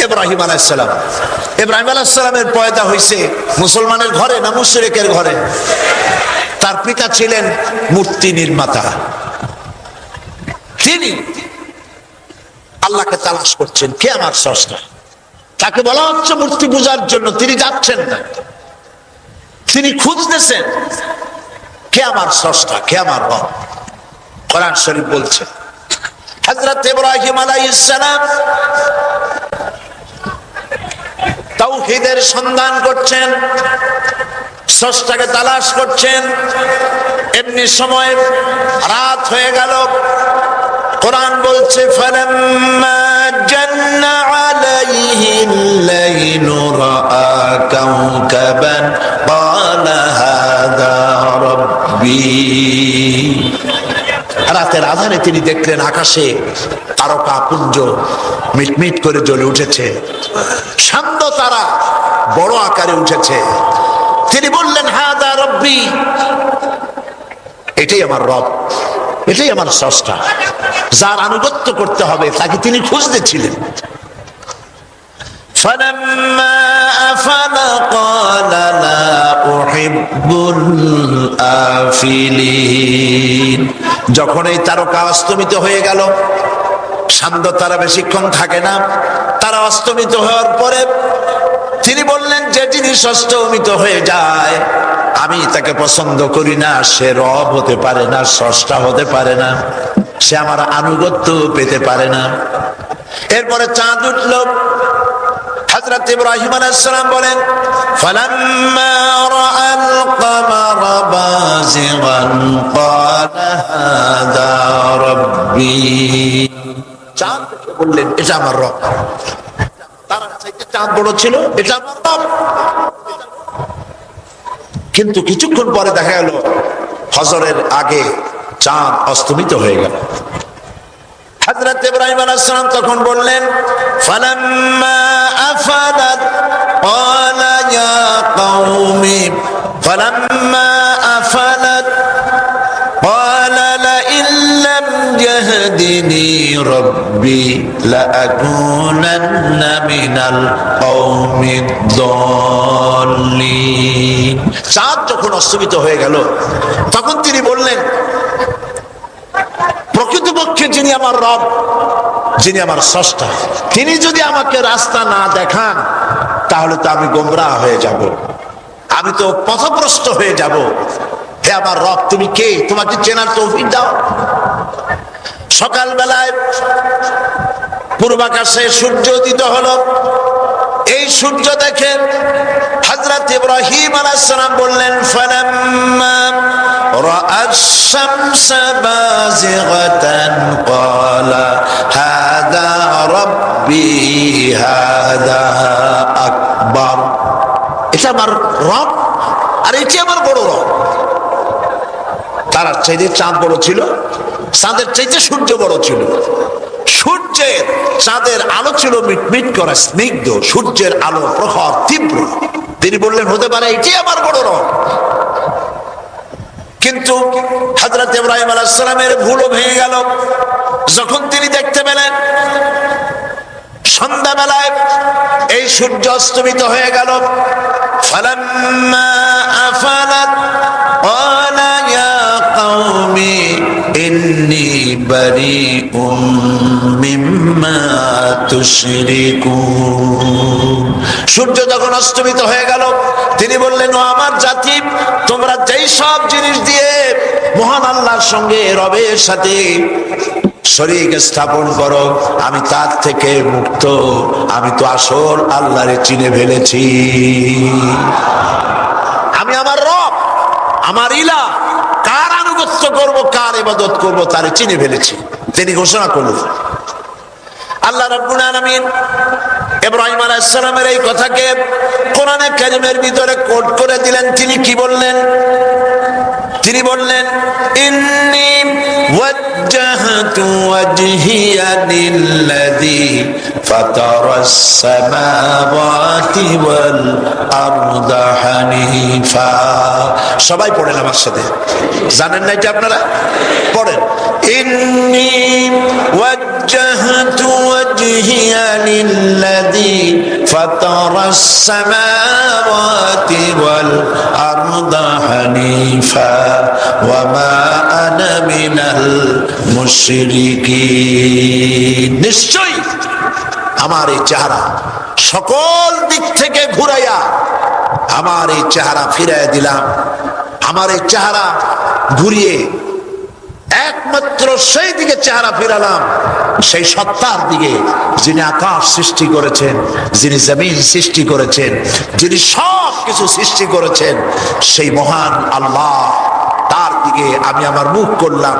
ইব্রাহিম আলাইহিস সালাম। ইব্রাহিম আলাইহিস সালামের পয়দা হয়েছে মুসলমানের ঘরে না মুশরিকের ঘরে? তার পিতা ছিলেন মূর্তি নির্মাতা। তিনি আল্লাহকে তালাশ করছেন, কে আমার স্রষ্টা। তাকে বলা হচ্ছে মূর্তি পূজার জন্য, তিনি যাচ্ছেন না, তিনি খুঁজতেছেন কে আমার স্রষ্টা, কে আমার রব। কোরআন শরীফ বলছে হযরত ইব্রাহিম আলাইহিস সালাম তাওহীদের সন্ধান করছেন, স্রষ্টাকে তালাশ করছেন। এমনি সময় রাত হয়ে গেল। কোরআন বলছে ফালাম্মা জান্না আলাইহিল লাইলু রাআ কাওকাবান ক্বালা হাযা রাব্বি। রাতের আধারে তিনি দেখলেন আকাশে তারকা পুঞ্জ মিটমিট করে জ্বলে উঠেছে, শান্ত তারা বড় আকারে উঠেছে। তিনি বললেন হাযা রাব্বি, এটাই আমার রব, এটাই আমার স্রষ্টা, যার আনুগত্য করতে হবে তাকে তিনি খুঁজতেছিলেন। ফালাম্মা আফালা ক্বালা লা উহিব্বুল আফিলিন। যখন এই তারকা অস্তমিত হয়ে গেল, শান্ত তারা বেশিক্ষণ থাকে না, তারা অস্তমিত হওয়ার পরে তিনি বললেন যে জিনিস অস্তমিত হয়ে যায় আমি তাকে পছন্দ করি না, সে রব হতে পারে না, স্রষ্টা হতে পারে না, সে আমার আনুগত্য পেতে পারে না। এরপরে চাঁদ উঠল। হযরত ইব্রাহিম আলাইহিস সালাম বলেন ফালাম্মা রাআল কামারা বাযিগান ক্বালা হাযা রাব্বি। চাঁদ বললেন এটা আমার রব। তারার চাইতে চাঁদ বড় ছিল, এটা আমার রব। কিন্তু কিছুক্ষণ পরে দেখা গেল ফজরের আগে চাঁদ অস্তমিত হয়ে গেল। হযরত ইব্রাহিম আলাইহিস সালাম তখন বললেন ফালাম্মা আফালাত ক্বালা ইয়া কওমি ফালাম্মা আফালাত ক্বালা লা ইল্লাম ইয়াহদিনি রাব্বি লাআকুনান্না মিনাল কওমিদ দাল্লিন। চাঁদ যখন অস্তমিত হয়ে গেল তখন তিনি বললেন প্রকৃতপক্ষে যিনি আমার রব, যিনি আমার স্রষ্টা, তিনি যদি আমাকে রাস্তা না দেখান তাহলে তো আমি গোমরাহ হয়ে যাব, আমি তো পথভ্রষ্ট হয়ে যাব। হে আমার রব, তুমি কে? তোমাকে চেনার তৌফিক দাও। সকালবেলায় পূর্বাকাশে সূর্য উদিত হলো। এই সূর্য দেখে হযরত ইব্রাহিম আলাইহিস সালাম বললেন ফালাম্মা রাআশ শামসা বাযিগাতান ক্বালা হাযা রাব্বি হাযা আকবার। এটা আমার রব আর এটি আমার বড় রব। তারার চাইতে চাঁদ বড় ছিল, চাঁদের চাইতে সূর্য বড় ছিল। সূর্যের চাঁদের আলো ছিল মিটমিট করা স্নিগ্ধ, সূর্যের আলো প্রখর তীব্র। তিনি বললেন হতে পারে এটি আমার বড় রব। কিন্তু হযরত ইব্রাহিম আলাইহিস সালামের ভুলও ভেঙে গেল যখন তিনি দেখতে পেলেন সন্ধ্যাবেলায় এই সূর্য অস্তমিত হয়ে গেল। ফালাম্মা আফালাত ক্বালা ইয়া কওমি ইন্নী বারিউম মিম্মা তুশরিকুন। সূর্য যখন অস্তমিত হয়ে গেল তিনি বললেন ও আমার জাতি, তোমরা যেই সব জিনিস দিয়ে মহান আল্লাহর সঙ্গে রবের সাথে শরীক স্থাপন করো আমি তার থেকে মুক্ত। আমি তো আসল আল্লাহরে চিনে ফেলেছি। আমি আমার রব, আমার ইলাহ, কার আনুগত্য করব, কার ইবাদত করব তারে চিনে ফেলেছি। তিনি ঘোষণা করলেন। আল্লাহ রাব্বুল আলামিন ইব্রাহিম আলাইহিস সালামের এই কথাকে কোরআনে কারীমের ভিতরে কোট করে দিলেন। তিনি কি বললেন? তিনি বললেন ইন্নী ওয়াজ্জাহতু ওয়াজহিয়া লিল্লাযী ফাতারাস সামাওয়াতি ওয়াল আরদা হানিফা। সবাই পড়েন আমার সাথে, জানেন না এটা আপনারা? পড়েন ইন্নী ওয়াজ্জাহতু ওয়াজহিয়া লিল্লাযী ফাতারাস সামাওয়াতি ওয়াল আরদা হানিফা ওয়া মা আনা মিনাল মুশরিকিন। নিশ্চয়ই আমার এই চেহারা সকল দিক থেকে ঘুরাইয়া আমার এই চেহারা ফিরাইয়া দিলাম। আমার এই চেহারা ঘুরিয়ে একমাত্র সেই দিকে চেহারা ফিরালাম, সেই সত্তার দিকে যিনি আকাশ সৃষ্টি করেছেন, যিনি জমিন সৃষ্টি করেছেন, যিনি সব কিছু সৃষ্টি করেছেন, সেই মহান আল্লাহ, তার দিকে আমি আমার মুখ করলাম।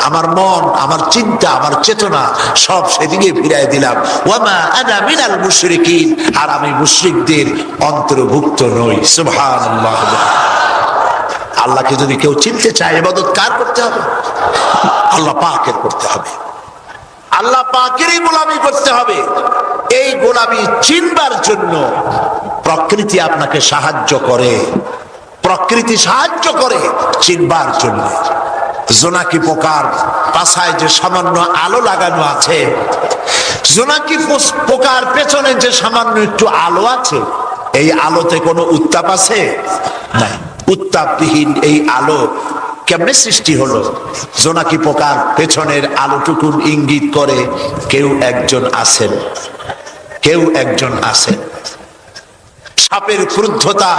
আমার মন, আমার চিন্তা, আমার চেতনা সব সেদিকে ফিরাই দিলাম। ওয়ামা আনা মিনাল মুশরিকিন, আর আমি মুশরিকদের অন্তর্ভুক্ত নই। সুবহানাল্লাহ। আল্লাহকে যদি কেউ চিনতে চায়, ইবাদত কার করতে হবে? আল্লাহ পাকের করতে হবে। আল্লাহ পাকেরই গোলামি করতে হবে। এই গোলামি চিনবার জন্য প্রকৃতি আপনাকে সাহায্য করে, প্রকৃতি সাহায্য করে চিনবার জন্য। জোনাকি পোকার পাছায় যে সামান্য আলো লাগানো আছে, জোনাকি পোকার পেছনে যে সামান্য একটু আলো আছে, এই আলোতে কোনো উত্তাপ আছে? নাই। উত্তাপবিহীন এই আলো কেমনে সৃষ্টি হলো? জোনাকি পোকার পেছনের আলোটুকুন ইঙ্গিত করে কেউ একজন আছেন, কেউ একজন আছেন। সাপের ক্রুদ্ধতা,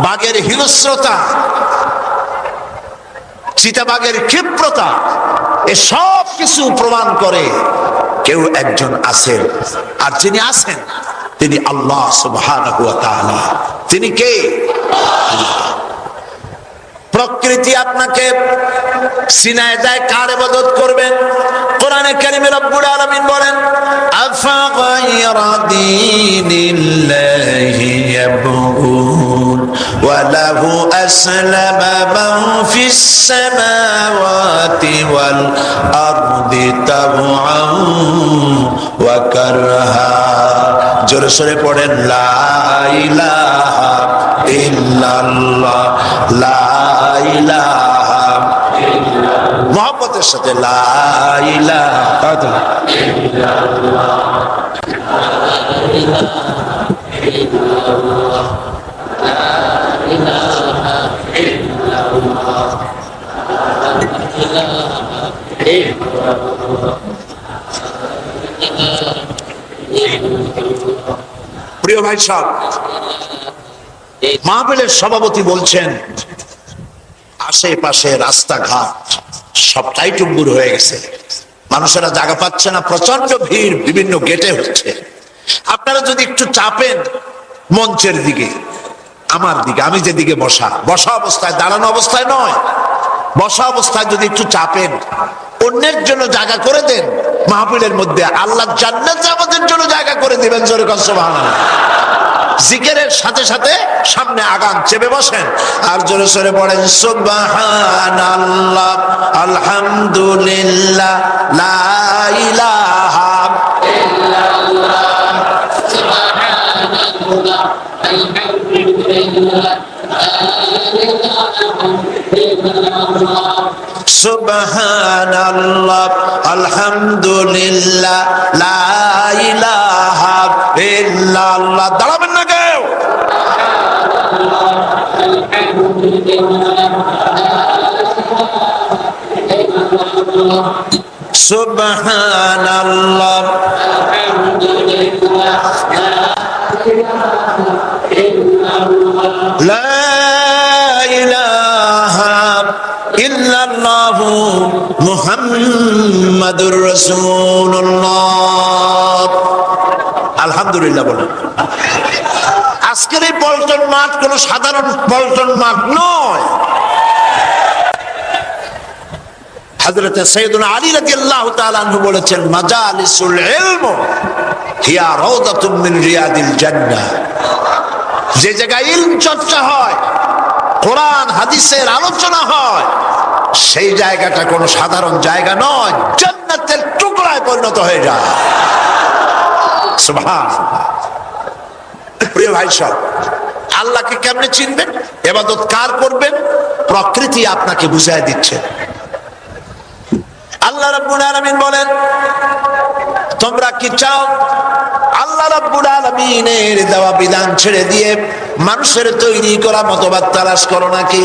বাঘের হিংস্রতা, চিতাবাঘের ক্ষিপ্রতা, এসব কিছু প্রমাণ করে কেউ একজন আছেন। আর যিনি আছেন তিনি আল্লাহ সুবহানাহু ওয়া তাআলা। তিনি কে? প্রকৃতি আপনাকে সিনায় দেয় কার ইবাদত করবেন? কোরআনে কারিমে রব্বুল আলামিন বলেন, আফা গায়রা দীনিল্লাহি ইয়াবগুন ওয়া লাহু আসলামা মান ফিস সামাওয়াতি ওয়াল আরদি তাবআন ওয়া কারহা। জোরে সোরে পড়েন, লা ইলাহা ইল্লাল্লাহ, লা ইলাহা ইল্লাল্লাহ। মুহাব্বতের সাথে লা ইলাহা ইল্লাল্লাহ, লা ইলাহা ইল্লাল্লাহ, লা ইলাহা ইল্লাল্লাহ, লা ইলাহা ইল্লাল্লাহ। প্রিয় ভাই সাহেব, মাহফিলের সভাপতি বলছেন আশেপাশে রাস্তাঘাট সবটাই টুম্বুর হয়ে গেছে, মানুষেরা জায়গা পাচ্ছে না, প্রচন্ড ভিড় বিভিন্ন গেটে হচ্ছে। আপনারা যদি একটু চাপেন মঞ্চের দিকে, আমার দিকে, আমি যেদিকে বসা অবস্থায়, দাঁড়ানো অবস্থায় নয়, বসা অবস্থায় যদি একটু চাপেন, অন্যের জন্য জায়গা করে দেন মাহফিলের মধ্যে, আল্লাহ জান্নাতে আমাদের জন্য জায়গা করে দিবেন। জোরে কর সুবহানাল্লাহ। জিকিরের সাথে সাথে সামনে আগান, চেপে বসেন আর জোরে সোরে পড়েন সুবহানাল্লাহ, আলহামদুলিল্লাহ, লা ইলাহা ইল্লাল্লাহ, সুবহানাল্লাহ, আলহামদুলিল্লাহ, সুবহানাল্লাহ, আলহামদুলিল্লাহ, লা ইলাহা ইল্লাল্লাহ। দাঁড়াবেন না কেউ? সুবহানাল্লাহ, আলহামদুলিল্লাহ, লা ইলাহা ইল্লাল্লাহ, মুহাম্মাদুর রাসূলুল্লাহ। আলহামদুলিল্লাহ বলেন। আজকের এই পল্টন মাঠ কোন সাধারণ পল্টন মাঠ নয়। হযরত সাইয়্যিদুনা আলী রাদিয়াল্লাহু তাআলা আনহু বলেছেন, মাজালিসুল ইলম হিয়া রাউদাতুম মিন রিয়াদিল জান্নাহ। যে জায়গায় ইলম চর্চা হয়, কোরআন হাদিসের আলোচনা হয়, সেই জায়গাটা কোনো সাধারণ জায়গা নয়, জান্নাতের টুকরায় পরিণত হয়ে যায়। সুবহানাল্লাহ। প্রিয় ভাই সব, আল্লাহকে কেমনে চিনবেন, ইবাদত কার করবেন? প্রকৃতি আপনাকে বুঝায় দিচ্ছে। আল্লাহ রাব্বুল আলামিন বলেন, তোমরা কি চাও আল্লাহ রাব্বুল আলামিন আলামিনের দেওয়া বিধান ছেড়ে দিয়ে মানুষের তৈরি করা মতবাদ তালাশ করো নাকি?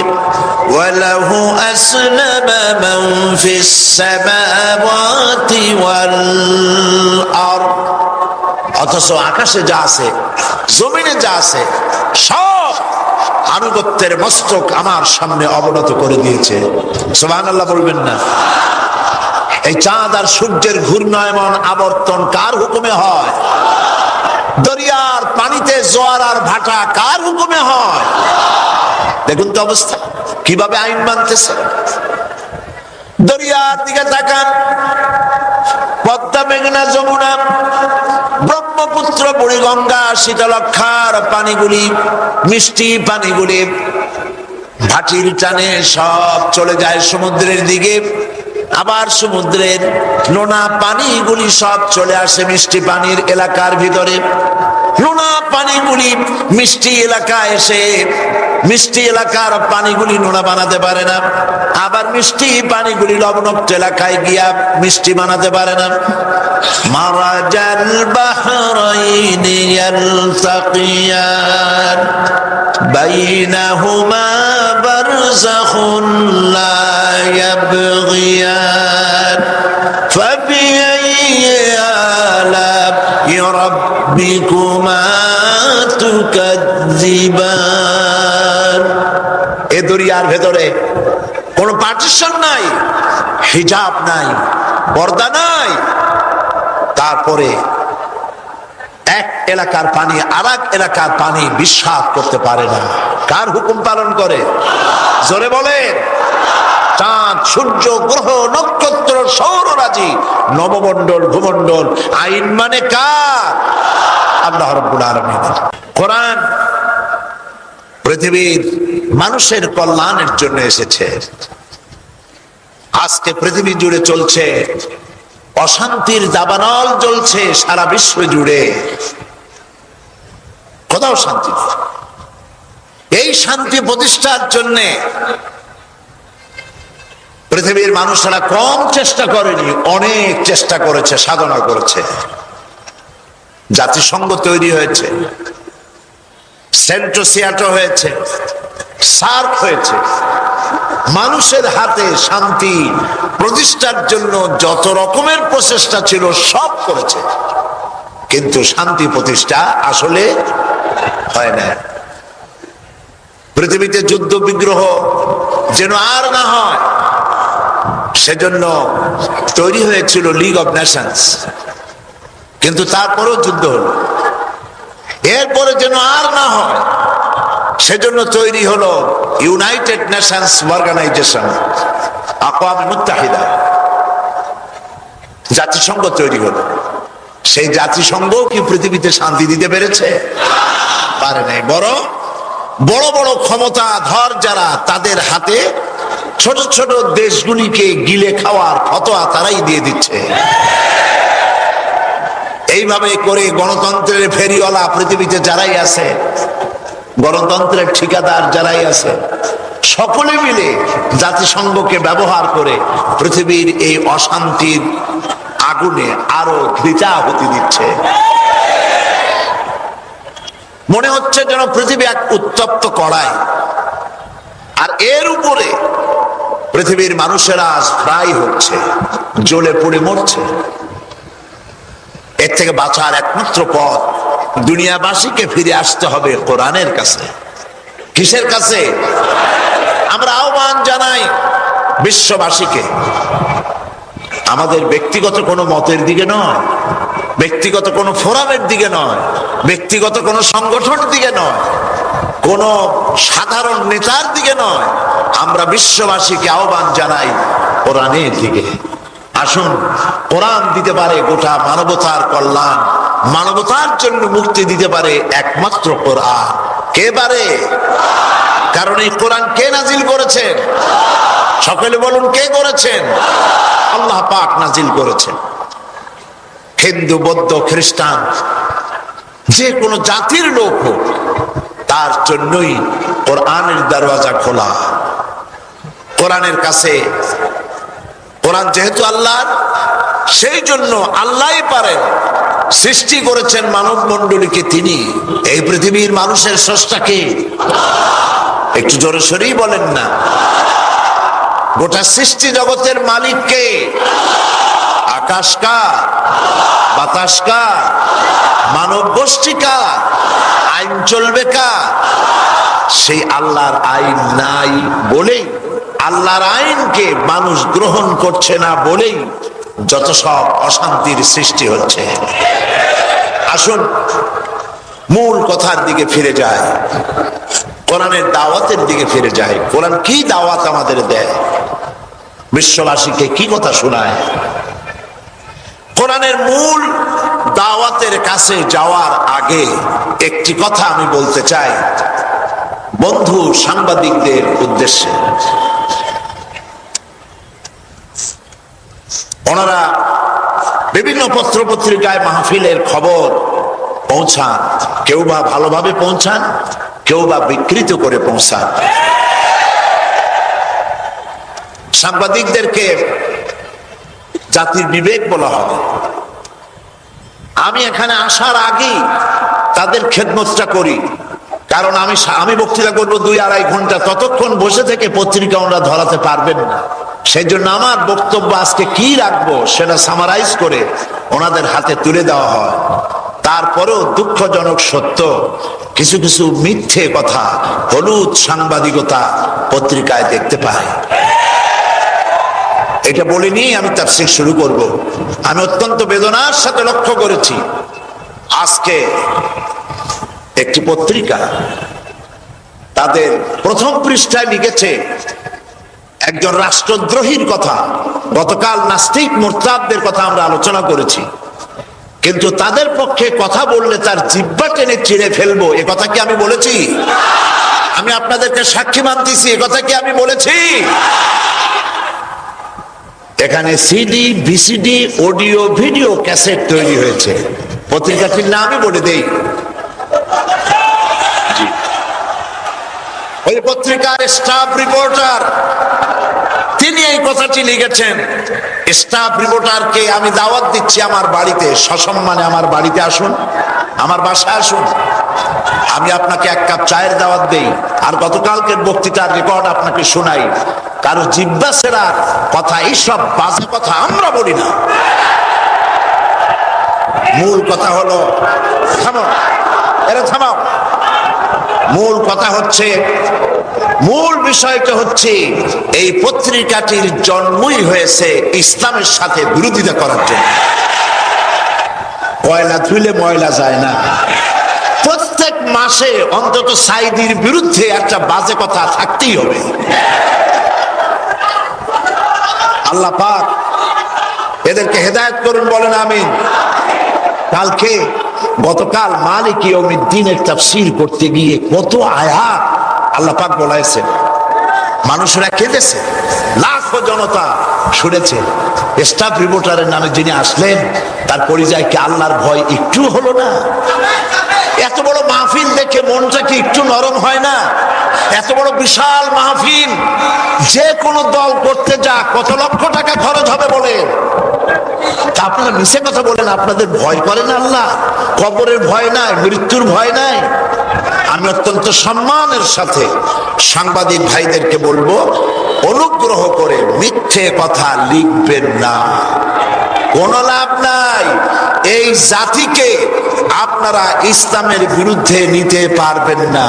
ওয়ালাহু আসলামা মান ফিস সামাওয়াতি ওয়াল আরদ, অথচ আকাশে যা আছে জমিনে যা আছে সব আনুগত্যের মস্তক আমার সামনে অবনত করে দিয়েছে। সুবহানাল্লাহ বলবেন না? এই চাঁদ আর সূর্যের ঘূর্ণায়মান আবর্তন কার হুকুমে হয়? দরিয়ার পানিতে জোয়ার আর ভাটা কার হুকুমে হয়? দেখুন তো অবস্থা, কিভাবে আইন মানতেছে। দরিয়ার দিকে তাকান, পদ্মা, মেঘনা, যমুনা, ব্রহ্মপুত্র, বুড়িগঙ্গা, শীতলক্ষার পানিগুলি, মিষ্টি পানিগুলি ভাটির টানে সব চলে যায় সমুদ্রের দিকে। আবার সমুদ্রের নোনা পানিগুলি সব চলে আসে মিষ্টি পানির এলাকার ভিতরে। নোনা পানিগুলি মিষ্টি এলাকায় এসে মিষ্টি এলাকার পানিগুলি নোনা বানাতে পারে না, আবার মিষ্টি পানিগুলি লবণাক্ত এলাকায় গিয়া মিষ্টি বানাতে পারে না। মারাজাল বাহরাইনি ইয়ালতাকিয়ান বাইনাহুমা বারযাখুন লা ইয়াবগিয়ান ফাবিআইয়ি আলা'i রাব্বিকুমা তুকাযযিবান। এ দরিয়ার ভেতরে কোনো পার্টিশন নাই, হিজাব নাই, পর্দা নাই। তারপরে এক এলাকার পানি আর এক এলাকার পানি বিশ্বাস করতে পারে না। কার হুকুম পালন করে? জোরে বলেন। চাঁদ, সূর্য, গ্রহ, নক্ষত্র, সৌররাজি, নবমণ্ডল, ভূমণ্ডল, আইন মানে কার? আল্লাহ রাব্বুল আলামিন। কোরআন পৃথিবীর মানুষের কল্যাণের জন্য এসেছে। আজকে পৃথিবী জুড়ে চলছে অশান্তির দাবানল, জ্বলছে সারা বিশ্ব জুড়ে, কোথাও শান্তি নেই। এই শান্তি প্রতিষ্ঠার জন্য পৃথিবীর মানুষরা কম চেষ্টা করেনি, অনেক চেষ্টা করেছে, সাধনা করেছে। জাতিসংঘ তৈরি হয়েছে, সেন্টোসিয়াটো হয়েছে, সার্ক হয়েছে। মানুষের হাতে শান্তি প্রতিষ্ঠার জন্য যত রকমের প্রচেষ্টা ছিল সব করেছে, কিন্তু শান্তি প্রতিষ্ঠা আসলে হয় না। পৃথিবীতে যুদ্ধ বিগ্রহ যেন আর না হয়, সেজন্য তৈরি হয়েছিল লিগ অব নেশনস, কিন্তু তারপরেও যুদ্ধ হলো। এরপরে যেন আর না হয় সেজন্য তৈরি হলো ইউনাইটেড নেশনস অর্গানাইজেশন, আকওয়াম মুত্তাহিদা, জাতিসংঘ তৈরি হলো। সেই জাতিসংঘ কি পৃথিবীতে শান্তি দিতে পেরেছে? পারে নাই। বড় বড় ক্ষমতাধর যারা, তাদের হাতে ছোট ছোট দেশগুলিকে গিলে খাওয়ার ফতোয়া তারাই দিয়ে দিচ্ছে। এইভাবে করে গণতন্ত্রের ফেরিওয়ালা পৃথিবীতে যারাই আছে, গণতন্ত্রের ঠিকাদার যারাই আছে, সকলে মিলে জাতিসংঘকে ব্যবহার করে পৃথিবীর এই অশান্তির আগুনে আরো ঘৃতাহুতি দিচ্ছে। মনে হচ্ছে যেন পৃথিবী এক উত্তপ্ত কড়াই, আর এর উপরে পৃথিবীর মানুষেরা ফ্রাই হচ্ছে, জ্বলে পুড়ে মরছে। এর থেকে বাঁচার একমাত্র পথ, দুনিয়াবাসীকে ফিরে আসতে হবে কোরআনের কাছে। কিসের কাছে? আমরা আহ্বান জানাই বিশ্ববাসীকে, আমাদের ব্যক্তিগত কোনো মতের দিকে নয়, ব্যক্তিগত কোনো ফোরামের দিকে নয়, ব্যক্তিগত কোনো সংগঠনের দিকে নয়, কোন সাধারণ নেতার দিকে নয়, আমরা বিশ্ববাসীকে আহ্বান জানাই কোরআনের দিকে। আসুন, কোরআন দিতে পারে গোটা মানবতার কল্যাণ, মানবতার জন্য মুক্তি দিতে পারে একমাত্র কোরআন। কে পারে? কারণ এই কোরআন কে নাজিল করেছেন? সকলে বলুন, কে করেছেন? আল্লাহ পাক নাজিল করেছেন। হিন্দু, বৌদ্ধ, খ্রিস্টান, যে কোনো জাতির লোক হোক, তার জন্যই কোরআনের দরওয়াজা খোলা। কোরআনের কাছে, কোরআন যেহেতু আল্লাহর, সেই জন্য আল্লাহই পারেন সৃষ্টি করেছেন মানব মণ্ডলীকে তিনি। এই পৃথিবীর মানুষের স্রষ্টাকে একটু জোরে সরেই বলেন না। গোটা সৃষ্টি জগতের মালিককে। আকাশ কার, বাতাস কার, মানব গোষ্ঠী কার, আইন চলবে কার? সেই আল্লাহর আইন নাই বলেই, আল্লাহর আইনকে মানুষ গ্রহণ করছে না বলেই যত সব অশান্তির সৃষ্টি হচ্ছে। আসুন মূল কথার দিকে ফিরে যায়, কোরআনের দাওয়াতের দিকে ফিরে যায়। কোরআন কি দাওয়াত আমাদের দেয়, বিশ্ববাসীকে কি কথা শোনায়? কোরআনের মূল দাওয়াতের কাছে যাওয়ার আগে একটি কথা আমি বলতে চাই বন্ধু সাংবাদিকদের উদ্দেশ্যে। ওনারা বিভিন্ন পত্র পত্রিকায় মাহফিলের খবর পৌঁছান, কেউ বা ভালোভাবে পৌঁছান, কেউ বা বিকৃত করে পৌঁছান। সাংবাদিকদেরকে জাতির বিবেক বলা হবে। আমি এখানে আসার আগেই তাদের খেদমতটা করি, কারণ আমি বক্তৃতা করবো 2-2.5 ঘন্টা, ততক্ষণ বসে থেকে পত্রিকা ওনারা ধরাতে পারবেন না। সেই জন্য আমার বক্তব্য আজকে কি রাখবো সেটা সামারাইজ করে ওনাদের হাতে তুলে দেওয়া হয়। তারপরেও দুঃখজনক সত্য, কিছু কিছু মিথ্যে কথা, হলুদ সাংবাদিকতা পত্রিকায় দেখতে পাই। এটা বলে নিয়ে আমি তাফসীর শুরু করব। আমি অত্যন্ত বেদনার সাথে লক্ষ্য করেছি, আজকে একটি পত্রিকা তাদের প্রথম পৃষ্ঠায় লিখেছে একজন রাষ্ট্রদ্রোহীর কথা। গতকাল নাস্তিক মুরতাদদের কথা আমরা আলোচনা করেছি, কিন্তু তাদের পক্ষে কথা বললে তার জিহ্বা টেনে চিড়ে ফেলবো, এ কথা কি আমি বলেছি? আমি আপনাদেরকে সাক্ষী মানতেছি, এ কথা কি আমি বলেছি? এখানে CD, VCD, audio, video cassette তৈরি হয়েছে। পত্রিকাটির নামই বলে দেই। ওই পত্রিকার স্টাফ রিপোর্টার তিনি এই কথাটি লিখেছেন। স্টাফ রিপোর্টারকে আমি দাওয়াত দিচ্ছি আমার বাড়িতে, সসম্মানে আমার বাড়িতে আসুন, আমার বাসায় আসুন, আমি আপনাকে 1 কাপ চায়ের দাওয়াত দেই, আর গতকালকের বক্তৃতার রেকর্ড আপনাকে শোনাই। কারো জিহ্বা ছেড়া কথা, এইসব বাজে কথা আমরা বলি না। মূল কথা হলো, থামাও, এরা থামাও। মূল কথা হচ্ছে, মূল বিষয়টা হচ্ছে এই পত্রিকাটির জন্মই হয়েছে ইসলামের সাথে বিরোধিতা করার জন্য। কয়লা ধুইলে ময়লা যায় না। প্রত্যেক মাসে অন্তত সাইদির বিরুদ্ধে একটা বাজে কথা থাকতেই হবে। আল্লাহ পাক এদেরকে হেদায়েত করুন, বলেন আমিন। গতকাল মালিক ইয়াউমিদ্দিনের তাফসীর করতে গিয়ে কত আয়াত আল্লাহ পাক বলাইছেন, মানুষরা কেঁদেছে, লাখো জনতা শুনেছে। স্টাফ রিপোর্টারের নামে যিনি আসলেন তার পরিচয় কি আল্লাহর ভয় একটু হলো না? এত বড় মাহফিল দেখে মনটা কি একটু নরম হয় না? এত বড় বিশাল মাহফিল যে কোনো দল করতে যা কত লক্ষ টাকা খরচ হবে বলে, তা আপনারা মিছে কথা বলেন। আপনাদের ভয় করেন আল্লাহ? কবরের ভয় নাই, মৃত্যুর ভয় নাই? আমি অত্যন্ত সম্মানের সাথে সাংবাদিক ভাইদেরকে বলবো, অনুগ্রহ করে মিথ্যে কথা লিখবেন না, কোনো লাভ নাই। এই জাতিকে আপনারা ইসলামের বিরুদ্ধে নিতে পারবেন না,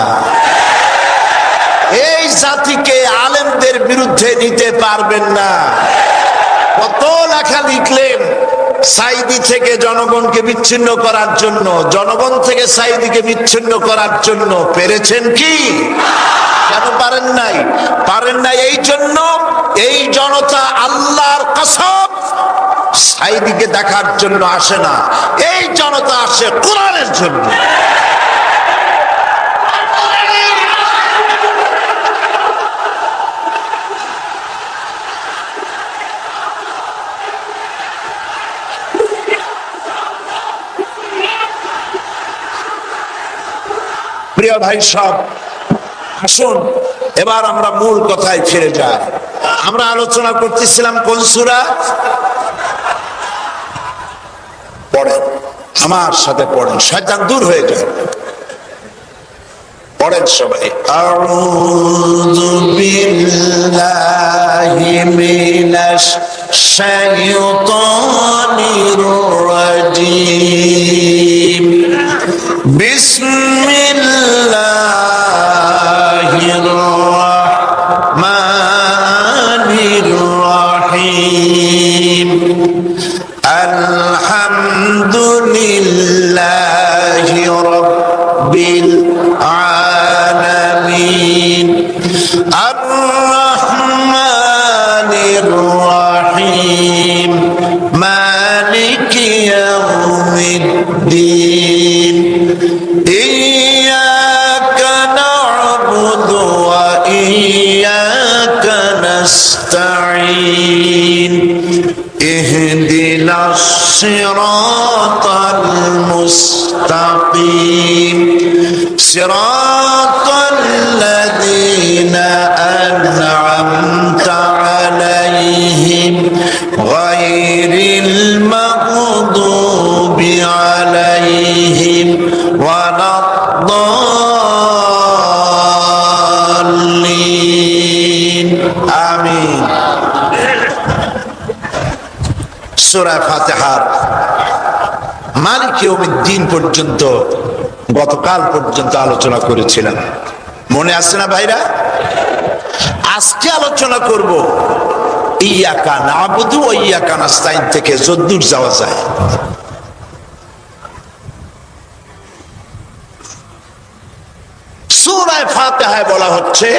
এই জাতিকে আলেমদের বিরুদ্ধে নিতে পারবেন না। কত লেখা লিখলেন সাইদি থেকে জনগণকে বিচ্ছিন্ন করার জন্য, জনগণ থেকে সাইদিকে বিচ্ছিন্ন করার জন্য। পেরেছেন কি? কেন পারেন নাই? পারেন নাই এই জন্য, এই জনতা আল্লাহর কসম সাইদিকে দেখার জন্য আসে না, এই জনতা আসে কোরআনের জন্য। প্রিয় ভাই সব, আসুন এবার আমরা মূল কথায় ফিরে যাই। আমরা আলোচনা করতেছিলাম কোন সূরা? পড়েন, আমার সাথে পড়েন, শয়তান দূর হয়ে যায়। পড়েন সবাই, আউযু বিল্লাহি মিনাশ শাইতানির রাজীম, বিসমিল্লাহির রাহমানির রাহিম, আলহামদুলিল্লাহি রাব্বিল আলামিন, আর-রাহমানির রাহিম, মালিকি ইয়াউমিদ্দিন, ইয়্যাকা না'বুদু ওয়া ইয়্যাকা নাস্তাঈন, ইহদিনাস সিরাতাল মুস্তাকিম, সিরাতাল লাযীনা আন'আমতা আলাইহিম গায়রিল মাগদুবি আলাইহিম ওয়ালাদ-দাল্লিন। আমিন। সূরা ফাতিহার মালিক ইয়াউমিদ্দিন পর্যন্ত গতকাল পর্যন্ত আলোচনা করেছিলাম, মনে আছে না ভাইরা? আজকে আলোচনা করব ইয়্যাকা না'বুদু ওয়া ইয়্যাকা নাস্তাঈন থেকে যদ্দূর যাওয়া যায়। সূরা ফাতিহায় বলা হচ্ছে,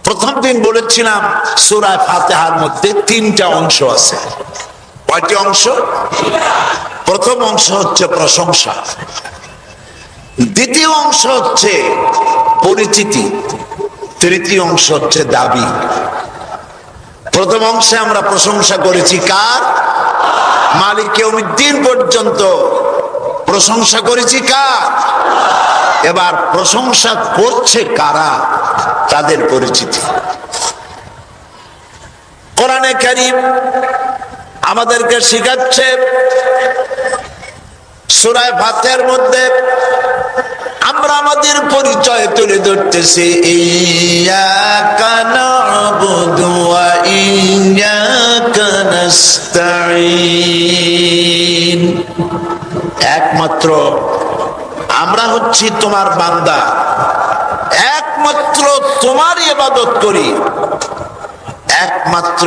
প্রথম দিন বলেছিলাম সূরা ফাতিহার মধ্যে তিনটা অংশ আছে। কয়টি অংশ? প্রথম অংশ হচ্ছে প্রশংসা, দ্বিতীয় অংশ হচ্ছে পরিচিতি, তৃতীয় অংশ হচ্ছে দাবি। প্রথম অংশে আমরা প্রশংসা করেছি কার? মালিক ইয়াউমিদ্দিন পর্যন্ত প্রশংসা করেছি কার? এবার প্রশংসা করছে কারা, তাদের পরিচিতি। কোরআনে কারীম আমাদেরকে শিখাচ্ছে, সূরা ফাতিহার মধ্যে আমরা আমাদের পরিচয় তুলে ধরতেছি, ইয়্যাকা না'বুদু ওয়া ইয়্যাকা নাস্তাঈন, একমাত্র আমরা হচ্ছি তোমার বান্দা, একমাত্র তোমারই ইবাদত করি, একমাত্র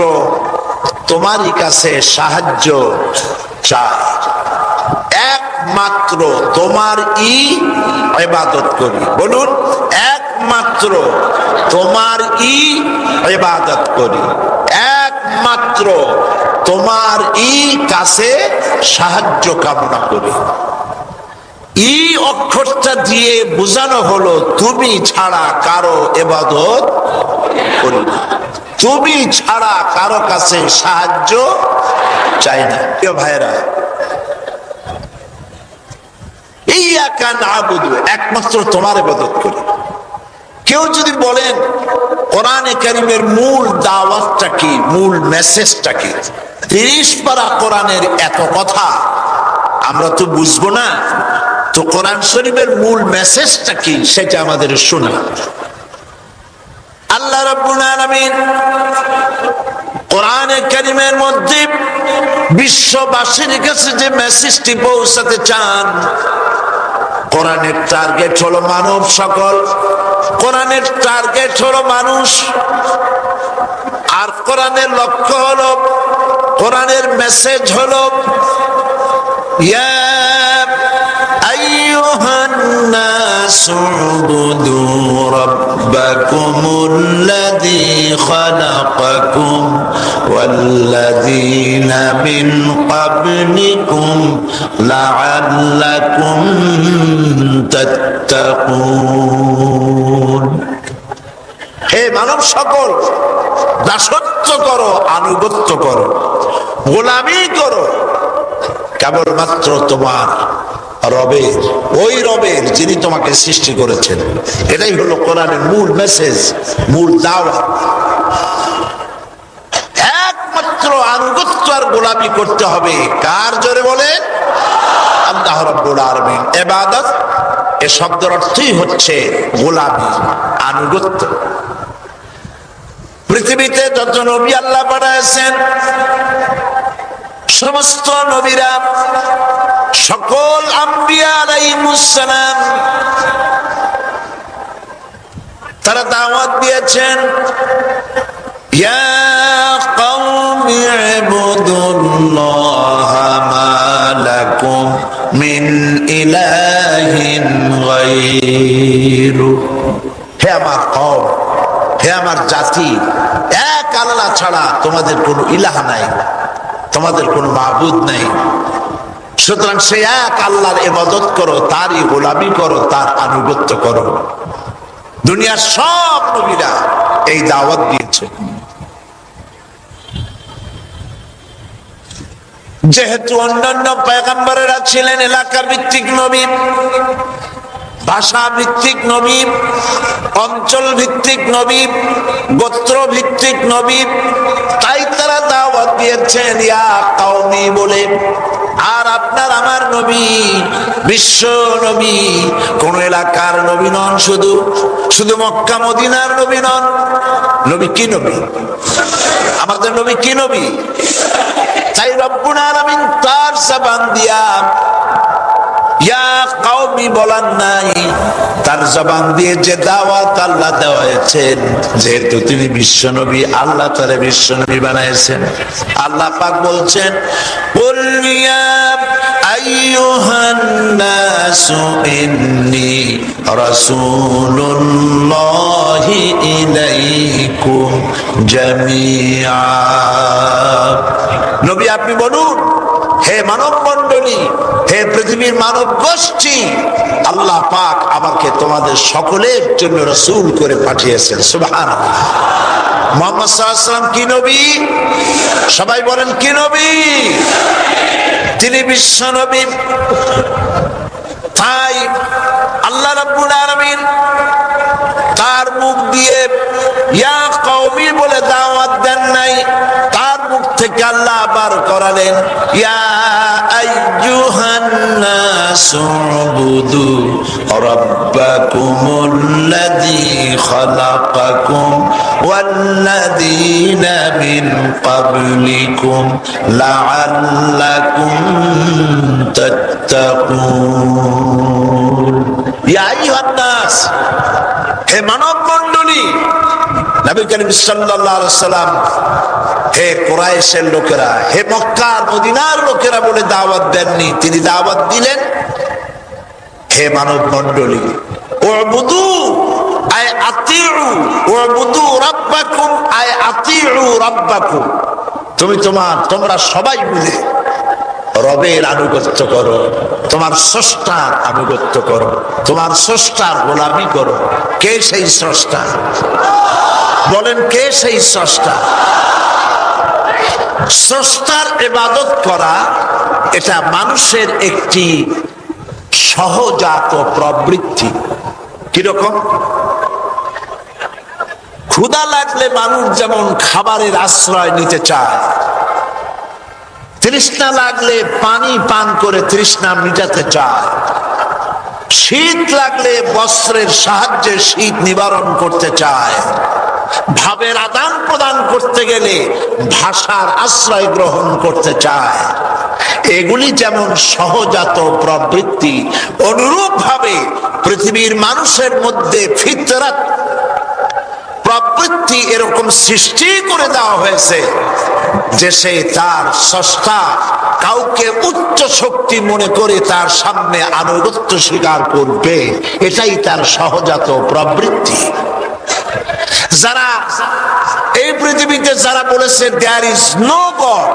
তোমারই কাছে সাহায্য চাই, একমাত্র তোমার ইবাদত করি। বলুন, একমাত্র তোমার ইবাদত করি, একমাত্র তোমার কাছে সাহায্য কামনা করি। অক্ষরটা দিয়ে বোঝানো হলো তুমি ছাড়া কারো ইবাদত করি না, তুমি ছাড়া কারো কাছে সাহায্য চাই না। প্রিয় ভাইরা, ইয়্যাকা না'বুদু, একমাত্র তোমার ইবাদত করি। কেউ যদি বলেন কোরআনে কারীমের মূল দাওয়াতটা কি, মূল মেসেজটা কি, 30 পারা কোরআনের এত কথা আমরা তো বুঝবো না, তো কোরআন শরীফের মূল মেসেজটা কি সেটা আমাদের শোনা। আল্লাহ রাব্বুল আলামিন কোরআনে কারীমের মধ্যে বিশ্ববাসীর কাছে যে মেসেজটি পৌঁছাতে চান, কোরআনের টার্গেট হলো মানব সকল, কোরআনের টার্গেট হলো মানুষ, আর কোরআনের লক্ষ্য হলো, কোরআনের মেসেজ হলো, ইয়া আইয়ুহান নাসু উবুদু রাব্বাকুমুল্লাযী খালাকাকুম ওয়াল্লাযীনা মিন ক্বাবলিকুম লাআল্লাকুম তাত্তাকুন। হে মানব সকল, দাসত্ব করো, আনুগত্য করো, গোলামি করো কেবলমাত্র তোমার রবের, ওই রবের যিনি তোমাকে সৃষ্টি করেছেন। এটাই হলো কোরআনের মূল মেসেজ, মূল দাওয়াত। একমাত্র আনুগত্য আর গোলামি করতে হবে কার? জোরে বলেন। আল্লাহ রাব্বুল আলামিন। ইবাদত এ শব্দের অর্থই হচ্ছে গোলামি, আনুগত্য। পৃথিবীতে যত নবী আল্লাহ পাঠাইছেন সমস্ত নবীরা, সকল আম্বিয়া আলাইহিমুস সালাম তারা দাওয়াত দিয়েছেন, ইয়া কওমি ইবুদুল্লাহা মা লাকুম মিন ইলাহিন গায়রু। হে আমার কওম, হে আমার জাতি, এক আল্লাহ ছাড়া তোমাদের কোনো ইলাহ নাই, তোমাদের কোনো মাবুদ নাই। সুতরাং সে এক আল্লাহর ইবাদত করো, তারই গোলামি করো, তার আনুগত্য করো। দুনিয়ার সব নবীরা এই দাওয়াত দিয়েছে। যেহেতু অন্যান্য পয়গম্বরেরা ছিলেন এলাকা ভিত্তিক নবী, ভাষা ভিত্তিক নবী, অঞ্চল ভিত্তিক নবী, গোত্র ভিত্তিক নবী, তাই তারা দাওয়াত দিয়েছেন ইয়া কওমি বলে। আর আপনার আমার নবী বিশ্ব নবী, কোন এলাকার নবী নন, শুধু শুধু মক্কা মদিনার নবী নন। নবী কি নবী? আমাদের নবী কি নবী? তাই রব্বুল আলামিন তার জবান দিয়া ইয়া কওমি বলার নাই, তার জবান দিয়ে যে দাওয়াত আল্লাহ দেওয়াছেন, যেহেতু তিনি বিশ্ব নবী, আল্লাহ তারে বিশ্ব নবী বানাইছেন। আল্লাহ পাক বলছেন, কুল ইয়া আইয়ুহান নাসু ইন্নী রাসূলুল্লাহি ইলাইকুম জামিআ। নবী আপনি বলুন, হে মানব মণ্ডলী, হে পৃথিবীর মানব গোষ্ঠী, আল্লাহ পাক আমাকে তোমাদের সকলের জন্য রাসূল করে পাঠিয়েছেন। সুবহানাল্লাহ। মুহাম্মদ সাল্লাল্লাহু আলাইহি ওয়াসাল্লাম কি নবী? সবাই বলেন কি নবী? তিনি বিশ্ব নবী। তাই আল্লাহ রাব্বুল আলামিন তার মুখ দিয়ে ইয়া কওমি বলে দাওয়াত দেন নাই, তার মুখ থেকে আল্লাহ আবার করালেন ইয়া আইয়ুহান নাসু উবুদু রাব্বাকুমুল্লাযী খালাকাকুম ওয়াল্লাযীনা মিন ক্বাবলিকুম লাআল্লাকুম তাত্তাকুন। ইয়া আইয়ুহান নাস, হে মানব মণ্ডলী। নবী করিম সাল্লাল্লাহু আলাইহি ওয়াসাল্লাম হে কুরাইশের লোকেরা, হে মক্কা মদিনার লোকেরা বলে দাওয়াত দেননি, তিনি দাওয়াত দিলেন হে মানব মণ্ডলী, উবুদু আই আতিউ, উবুদু রাব্বাকুম আই আতিউ রাব্বাকুম। তোমরা সবাই মিলে রবের আনুগত্য করো, তোমার স্রষ্টার আনুগত্য করো, তোমার স্রষ্টার গোলামি করো। কে সেই স্রষ্টা? বলেন কে সেই স্রষ্টা? স্রষ্টার ইবাদত করা এটা মানুষের একটি সহজাত প্রবৃত্তি। কিরকম? ক্ষুধা লাগলে মানুষ যেমন খাবারের আশ্রয় নিতে চায়, তৃষ্ণা লাগলে পানি পান করে তৃষ্ণা মিটাতে চায়, শীত লাগলে বস্ত্রের সাহায্যে শীত নিবারণ করতে চায়, ভাবের আদান প্রদান করতে গেলে ভাষার আশ্রয় গ্রহণ করতে চায়, এগুলি যেমন সহজাত প্রবৃত্তি, অনুরূপ ভাবে পৃথিবীর মানুষের মধ্যে ফিতরাত প্রবৃত্তি এরকম সৃষ্টি করে দেওয়া হয়েছে যে সে তার স্রষ্টা কাউকে উচ্চ শক্তি মনে করে তার সামনে আনুগত্য স্বীকার করবে, এটাই তার সহজাত প্রবৃত্তি। যারা এই পৃথিবীতে যারা বলেছে দেয়ার ইজ নো গড,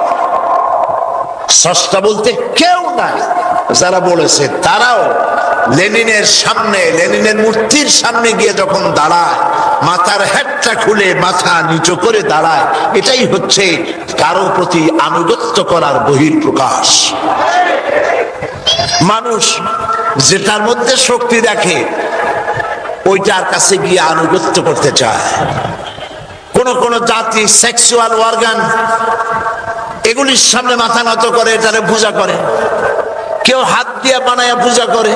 স্রষ্টা বলতে কেউ নাই, যারা বলেছে তারাও লেনিনের সামনে, লেনিনের মূর্তির সামনে গিয়ে যখন দাঁড়ায়, মাথার হেডটা খুলে মাথা নিচু করে দাঁড়ায়, এটাই হচ্ছে কারো প্রতি আনুগত্য করার বহিঃপ্রকাশ। মানুষ যেটার মধ্যে শক্তি দেখে ওইটার কাছে গিয়ে আনুগত্য করতে চায়। কোন কোন জাতি সেক্সুয়াল অর্গান এগুলির সামনে মাথা নত করে, এটারে পূজা করে। কেউ হাত দিয়ে বানায়া পূজা করে।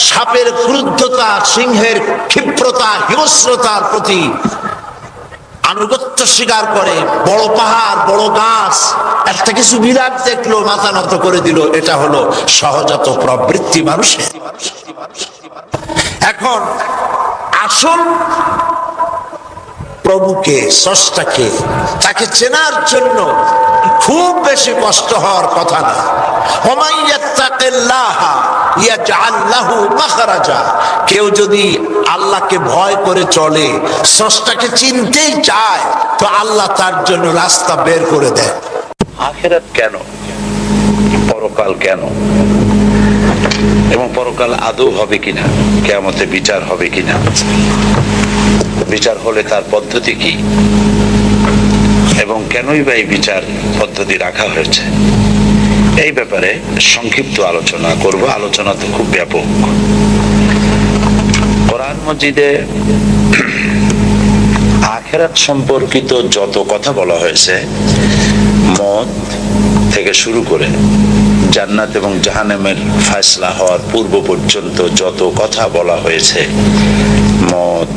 সাপের ক্রুদ্ধতা, সিংহের ক্ষিপ্রতা, হিংস্রতার প্রতি আনুগত্য স্বীকার করে। বড় পাহাড়, বড় গাছ, একটা কিছু বিরাট দেখলো মাথা নত করে দিল। এটা হলো সহজাত প্রবৃত্তি মানুষের। এখন আসল প্রভুকে, স্রষ্টাকে, তাকে চেনার জন্য খুব বেশি কষ্ট হওয়ার কথা না। কেউ যদি আল্লাহকে ভয় করে চলে, স্রষ্টাকে চিনতেই চায়, তো আল্লাহ তার জন্য রাস্তা বের করে দেয়। আখিরাত কেন, পরকাল কেন, এবং পরকাল আদৌ হবে কিনা, কিয়ামতে বিচার হবে কিনা, বিচার হলে তার পদ্ধতি কি, এবং কেনই বা এই বিচার পদ্ধতি রাখা হয়েছে, এই ব্যাপারে সংক্ষিপ্ত আলোচনা করব। আলোচনা তো খুব ব্যাপক। কোরআন মজিদে আখিরাত সম্পর্কিত যত কথা বলা হয়েছে, মত থেকে শুরু করে জান্নাত এবং জাহান্নামের ফয়সালা হওয়ার পূর্ব পর্যন্ত যত কথা বলা হয়েছে, মত,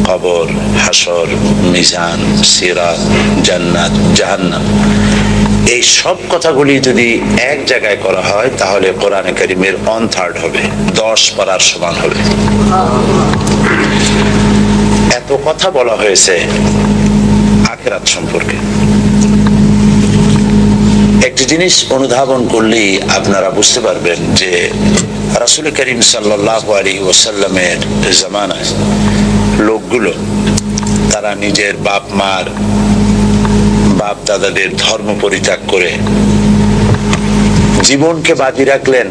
কবর, হাসর, মিজান, সিরাত, জান্নাত, জাহান্নাম, এই সব কথাগুলি যদি এক জায়গায় করা হয় তাহলে কোরআনে কারীমের 1/3 হবে, 10 পারার সমান হবে। এত কথা বলা হয়েছে আখিরাত সম্পর্কে। একটি জিনিস অনুধাবন করলেই আপনারা বুঝতে পারবেন যে রাসূল করিম সাল্লাল্লাহু আলাইহি ওয়াসাল্লামের জামানায় লোকগুলো, তারা নিজের বাপ দাদাদের ধর্ম পরিত্যাগ করে জীবনকে বাজি রাখলেন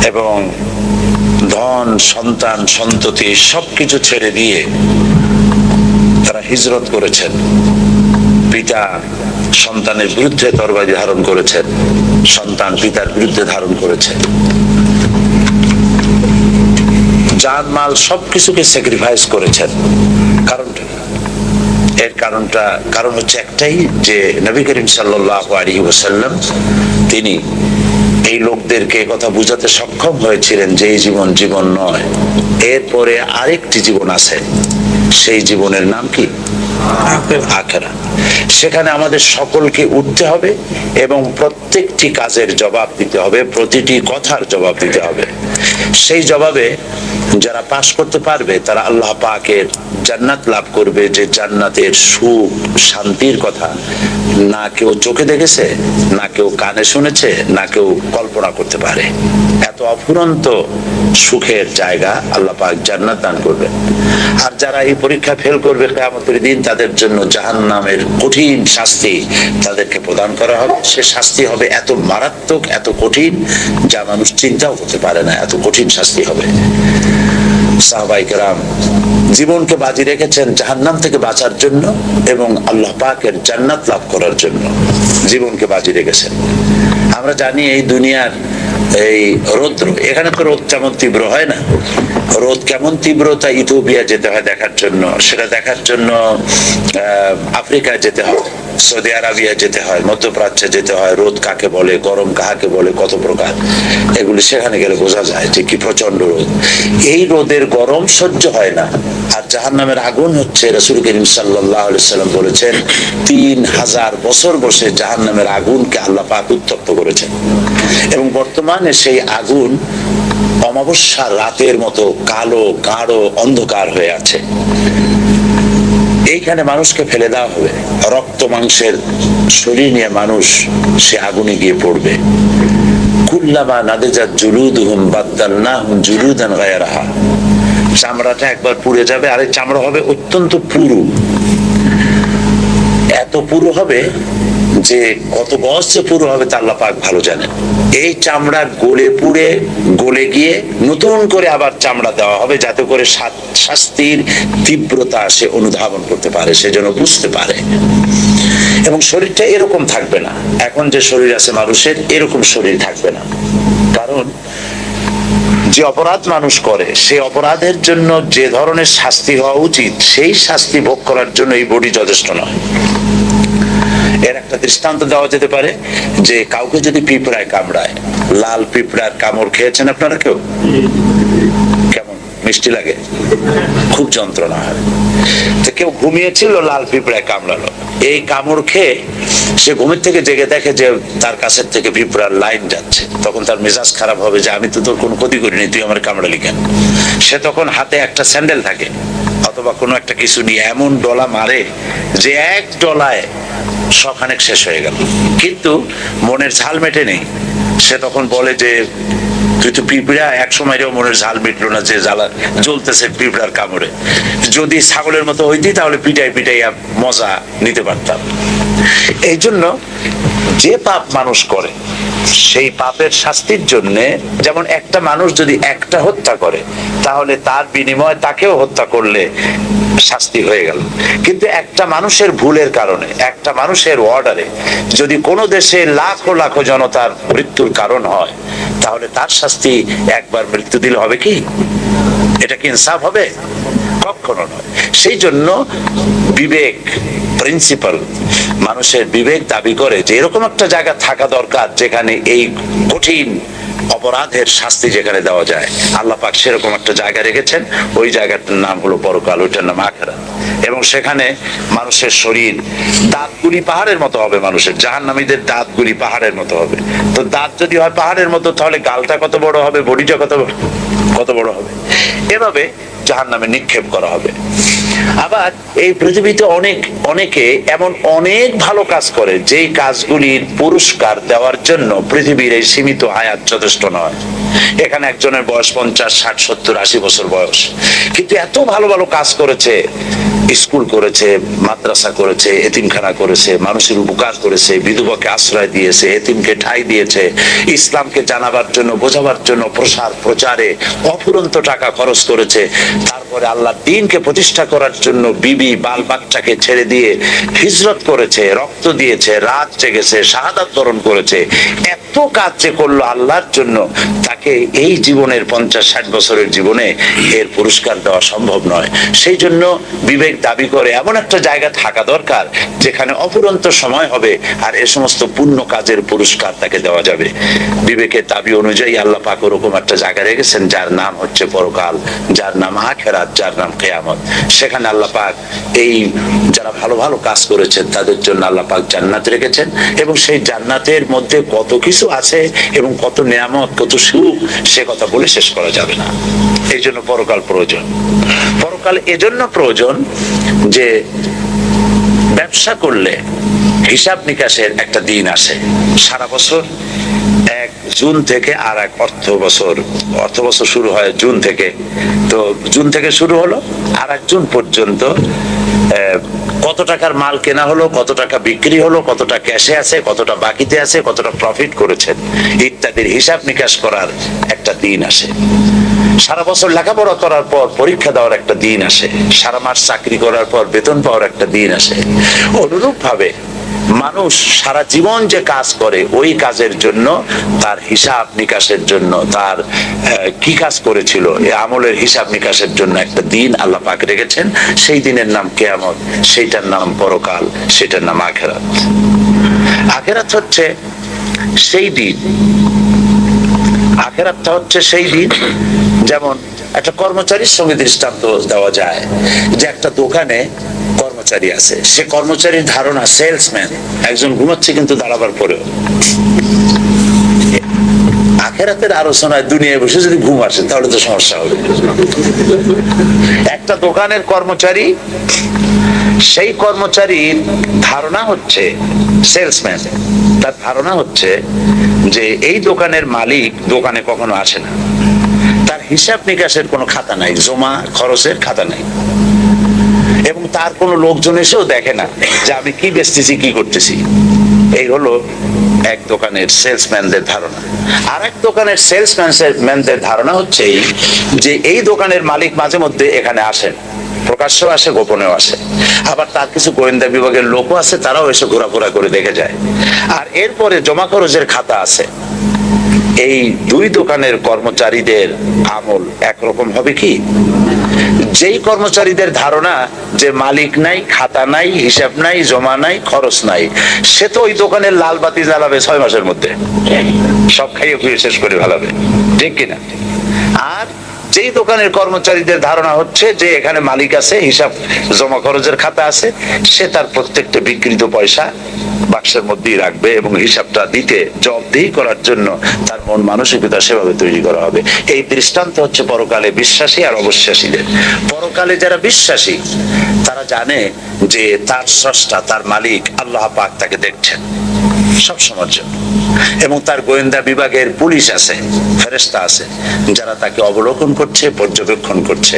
এবং ধন, সন্তান, সন্ততি সবকিছু ছেড়ে দিয়ে তারা হিজরত করেছেন। পিতা সন্তানের বিরুদ্ধে তরবারি ধারণ করেছেন, সন্তান পিতার বিরুদ্ধে ধারণ করেছেন, জান মাল সবকিছুকে স্যাক্রিফাইস করেছেন। কারণ হচ্ছে একটাই, যে নবী করিম সাল্লাল্লাহু আলাইহি ওয়াসাল্লাম তিনি এই লোকদেরকে কথা বুঝাতে সক্ষম হয়েছিলেন যে এই জীবন জীবন নয়, এরপরে আরেকটি জীবন আছে। সেই জীবনের নাম কি? আখিরাত। সেখানে আমাদের সকলকে উঠতে হবে এবং প্রত্যেকটি কাজের জবাব দিতে হবে, প্রতিটি কথার জবাব দিতে হবে। সেই জবাবে যারা পাশ করতে পারবে তারা আল্লাহ পাকের জান্নাত লাভ করবে, যে জান্নাতের সুখ, শান্তির কথা না কেউ চোখে দেখেছে, না কেউ কানে শুনেছে, না কেউ কল্পনা করতে পারে। এত অফুরন্ত সুখের জায়গা আল্লাহ পাক জান্নাত দান করবে। আর যারা এই পরীক্ষা ফেল করবে, কিয়ামতের দিন তাদের জন্য জাহান্নামের কঠিন শাস্তি তাদেরকে প্রদান করা হবে। সে শাস্তি হবে এত মারাত্মক, এত কঠিন, যা মানুষ চিন্তাও করতে পারে না, এত কঠিন শাস্তি হবে। সাহাবায়ে কেরাম জীবনকে বাজি রেখেছেন জাহান্নাম থেকে বাঁচার জন্য এবং আল্লাহ পাকের জান্নাত লাভ করার জন্য জীবনকে বাজি রেখেছেন। আমরা জানি এই দুনিয়ার এই রৌদ্র, এখানে তো রোদ তেমন তীব্র হয় না। রোদ কেমন তীব্রতা ইথিওপিয়া যেতে হয় দেখার জন্য, সেটা দেখার জন্য আফ্রিকায় যেতে হয়, সৌদি আরবিয়া যেতে হয়, মধ্যপ্রাচ্যে যেতে হয়। রোদ কাকে বলে, গরম কাকে বলে, কত প্রকার, এগুলি সেখানে গেলে বোঝা যায় যে কি প্রচন্ড রোদ। এই রোদের গরম সহ্য হয় না। আর জাহান্নামের আগুন হচ্ছে, রাসূল করিম সাল্লাল্লাহু আলাইহি সাল্লাম বলেছেন, 3000 বছর বসে জাহান্নামের আগুনকে আল্লাহ পাক উত্তপ্ত করেছেন এবং বর্তমানে সেই আগুন অমাবস্যার রাতের মতো কালো, গাঢ়, অন্ধকার হয়ে আছে। এইখানে মানুষকে ফেলে দেওয়া হবে, রক্ত মাংসের শরীর নিয়ে মানুষ সে আগুনে গিয়ে পড়বে। কুল্লামা নাদিজাত জুলুদুহুম বাদদালনাহুম জুলুদান গায়রাহা। চামড়াটা একবার পুড়ে যাবে, আর এই চামড়া হবে অত্যন্ত পুরু, এত পুরু হবে যে কত বয়সে পুরো হবে তা আল্লাহ পাক ভালো জানেন। এই চামড়া গলে পুড়ে গলে গিয়ে নতুন করে আবার চামড়া দেওয়া হবে, যাতে করে শাস্তির তীব্রতা সে অনুধাবন করতে পারে, সে যেন বুঝতে পারে। এবং শরীরটা এরকম থাকবে না, এখন যে শরীর আছে মানুষের এরকম শরীর থাকবে না। কারণ যে অপরাধ মানুষ করে, সেই অপরাধের জন্য যে ধরনের শাস্তি হওয়া উচিত, সেই শাস্তি ভোগ করার জন্য এই বডি যথেষ্ট নয়। এর একটা দৃষ্টান্ত দেওয়া যেতে পারে যে কাউকে যদি পিঁপড়ায় কামড়ায়, লাল পিঁপড়ার কামড় খেয়েছেন আপনারা কেউ? কেমন মিষ্টি লাগে, খুব যন্ত্রণা হয়। তো কেউ ঘুমিয়েছিল, লাল পিঁপড়ায় কামড়ালো, এই কামড় খেয়ে সে ঘুমের থেকে জেগে দেখে যে তার কাছের থেকে পিঁপড়ার লাইন যাচ্ছে। তখন তার মেজাজ খারাপ হবে যে আমি তো তোর কোনো ক্ষতি করিনি, তুই আমার কামড়ালি কেন? সে তখন হাতে একটা স্যান্ডেল থাকে অথবা কোনো একটা কিছু নিয়ে এমন ডলা মারে যে এক ডলায় শখানেক শেষ হয়ে গেল, কিন্তু মনের ঝাল মেটে নেই। সে তখন বলে যে তুই তো পিঁপড়া, এক সময়ও মনের ঝাল মিটলো না যে জ্বালা জ্বলতেছে পিঁপড়ার কামড়ে। যদি ছাগলের মতো হইতি তাহলে পিটাই পিটাইয়া মজা নিতে পারতাম। এই জন্য যে পাপ মানুষ করে সেই পাপের শাস্তির জন্য, যেমন একটা মানুষ যদি একটা হত্যা করে তাহলে তার বিনিময়ে তাকেও হত্যা করলে শাস্তি হয়ে গেল। কিন্তু একটা মানুষের ভুলের কারণে, একটা মানুষের অর্ডারে যদি কোনো দেশে লাখো লাখো জনতার মৃত্যুর কারণ হয়, তাহলে তার শাস্তি একবার মৃত্যু দিলে হবে কি? এটা কি ইনসাফ হবে? কখনো নয়। সেই জন্য বিবেক প্রিন্সিপাল, মানুষের বিবেক দাবি করে যে এরকম একটা জায়গা থাকা দরকার যেখানে এই কঠিন অপরাধের শাস্তি যেখানে দেওয়া যায়। আল্লাহ পাক সেরকম একটা জায়গা রেখেছেন, ওই জায়গাটার নাম হলো পরকাল, ওইটার নাম আখিরাত। এবং সেখানে মানুষের শরীর দাঁতগুলি পাহাড়ের মতো হবে, মানুষের জাহান্নামীদের দাঁতগুলি পাহাড়ের মতো হবে। তো দাঁত যদি হয় পাহাড়ের মতো, তাহলে গালটা কত বড় হবে, বডিটা কত বড় হবে, এভাবে জাহান্নামে নিক্ষেপ করা হবে। আবার এই পৃথিবীতে অনেকে এমন অনেক ভালো কাজ করে যেই কাজগুলির পুরস্কার দেওয়ার জন্য পৃথিবীর এই সীমিত হায়াত যথেষ্ট নয়। এখানে একজনের বয়স 50, 60, 70, 80 বছর বয়স, কিন্তু এত ভালো ভালো কাজ করেছে, স্কুল করেছে, মাদ্রাসা করেছে, এতিমখানা করেছে, মানুষের উপকার করেছে, বিধবাকে আশ্রয় দিয়েছে, এতিমকে ঠাঁই দিয়েছে, ইসলামকে জানাবার জন্য, বোঝাবার জন্য প্রচারে অফুরন্ত টাকা খরচ করেছে। তারপরে আল্লাহর দ্বীনকে প্রতিষ্ঠা করার জন্য বিবি বাল বাচ্চাকে ছেড়ে দিয়ে হিজরত করেছে, রক্ত দিয়েছে, রাত জেগেছে, শাহাদাত বরণ করেছে। এত কাজ যে করলো আল্লাহর জন্য, তাকে এই জীবনের 50-60 বছরের জীবনে এর পুরস্কার দেওয়া সম্ভব নয়। সেই জন্য বিবেক দাবি করে এমন একটা জায়গা থাকা দরকার যেখানে অফুরন্ত সময় হবে আর এ সমস্ত পুণ্য কাজের পুরস্কার তাকে দেওয়া যাবে। বিবেকের দাবি অনুযায়ী আল্লাহ পাক ওরকম একটা জায়গা রেখেছেন যার নাম হচ্ছে পরকাল, যার নাম আখিরাত, যার নাম কিয়ামত। সেখানে আল্লাহ পাক এই যারা ভালো ভালো কাজ করেছেন তাদের জন্য আল্লাহ পাক জান্নাত রেখেছেন, এবং সেই জান্নাতের মধ্যে কত কিছু আছে এবং কত নিয়ামত, কত সুখ, সে কথা বলে শেষ করা যাবে না। এই জন্য পরকাল প্রয়োজন। পরকাল এজন্য প্রয়োজন যে ব্যবসা করলে হিসাব নিকাশের একটা দিন আসে। সারা বছর 1 জুন থেকে আর এক অর্থ বছর শুরু হয় জুন থেকে। তো জুন থেকে শুরু হলো আর 1 জুন পর্যন্ত কত টাকার মাল কেনা হলো, কত টাকা বিক্রি হলো, কতটা ক্যাশে আছে, কতটা বাকিতে আছে, কতটা প্রফিট করেছেন ইত্যাদির হিসাব নিকাশ করার একটা দিন আসে। সারা বছর লেখাপড়া করার পর পরীক্ষা দেওয়ার একটা দিন আসে। সারা মাস চাকরি করার পর বেতন পাওয়ার একটা দিন আসে। অনুরূপ ভাবে মানুষ সারা জীবন যে কাজ করে ওই কাজের জন্য, তার হিসাব নিকাশের জন্য, তার কি কাজ করেছিল এই আমলের হিসাব নিকাশের জন্য একটা দিন আল্লাহ পাক রেখেছেন। সেই দিনের নাম কিয়ামত, সেইটার নাম পরকাল, সেটার নাম আখিরাত। আখিরাত হচ্ছে সেই দিন, আখিরাতটা হচ্ছে সেই দিন, যেমন একটা কর্মচারীর সঙ্গে দৃষ্টান্ত দেওয়া যায় যে একটা দোকানে কর্মচারী আছে, সে কর্মচারীর ধারণা সেলসম্যান, একজন ঘুমাচ্ছে কিন্তু দাঁড়াবার পরেও। আখিরাতের আলোচনায় দুনিয়ায় বসে যদি ঘুম আসে তাহলে তো সমস্যা হবে। একটা দোকানের কর্মচারী, সেই কর্মচারীর ধারণা হচ্ছে, সেলসম্যান তার ধারণা হচ্ছে যে এই দোকানের মালিক দোকানে কখনো আসে না, তার হিসাব নিকাশের কোনো খাতা নাই, জমা খরচের খাতা নাই, এবং তার কোনো লোকজন এসেও দেখে না যে আমি কি বেচতেছি, কি করতেছি। এই হলো এক দোকানের সেলসম্যানদের ধারণা। আর এক দোকানের সেলসম্যানদের ধারণা হচ্ছে যে এই দোকানের মালিক মাঝে মধ্যে এখানে আসেন, প্রকাশ্যও আসে, গোপনেও আসে। আবার তার কিছু গোয়েন্দা বিভাগের লোকও আছে, তারাও এসে ঘোরাফেরা করে দেখে যায়। আর এরপরে জমা খরচের খাতা আছে, এই দুই দোকানের কর্মচারীদের আমল একরকম হবে কি? যেই কর্মচারীদের ধারণা যে মালিক নাই, খাতা নাই, হিসাব নাই, জমা নাই, খরচ নাই, সে তো ওই দোকানের লাল বাতি জ্বালাবে 6 মাসের মধ্যে, সব খাইয়ে খুঁয়ে শেষ করে ফেলাবে, ঠিক কিনা? আর যেই দোকানের কর্মচারীদের ধারণা হচ্ছে যে এখানে মালিক আছে, হিসাব জমা খরচের খাতা আছে, সে তার প্রত্যেকটা বিকৃত পয়সা বাক্সের মধ্যেই রাখবে এবং হিসাবটা দিতে জবাবদিহি করার জন্য তার মন মানসিকতা সেভাবে তৈরি করা হবে। এই দৃষ্টান্ত হচ্ছে পরকালে বিশ্বাসী আর অবিশ্বাসীদের। পরকালে যারা বিশ্বাসী তারা জানে যে তার স্রষ্টা, তার মালিক আল্লাহ পাক তাকে দেখছেন সব সময়ের জন্য, এবং তার গোয়েন্দা বিভাগের পুলিশ আছে, ফেরেশতা আছে যারা তাকে অবলোকন করছে, পর্যবেক্ষণ করছে।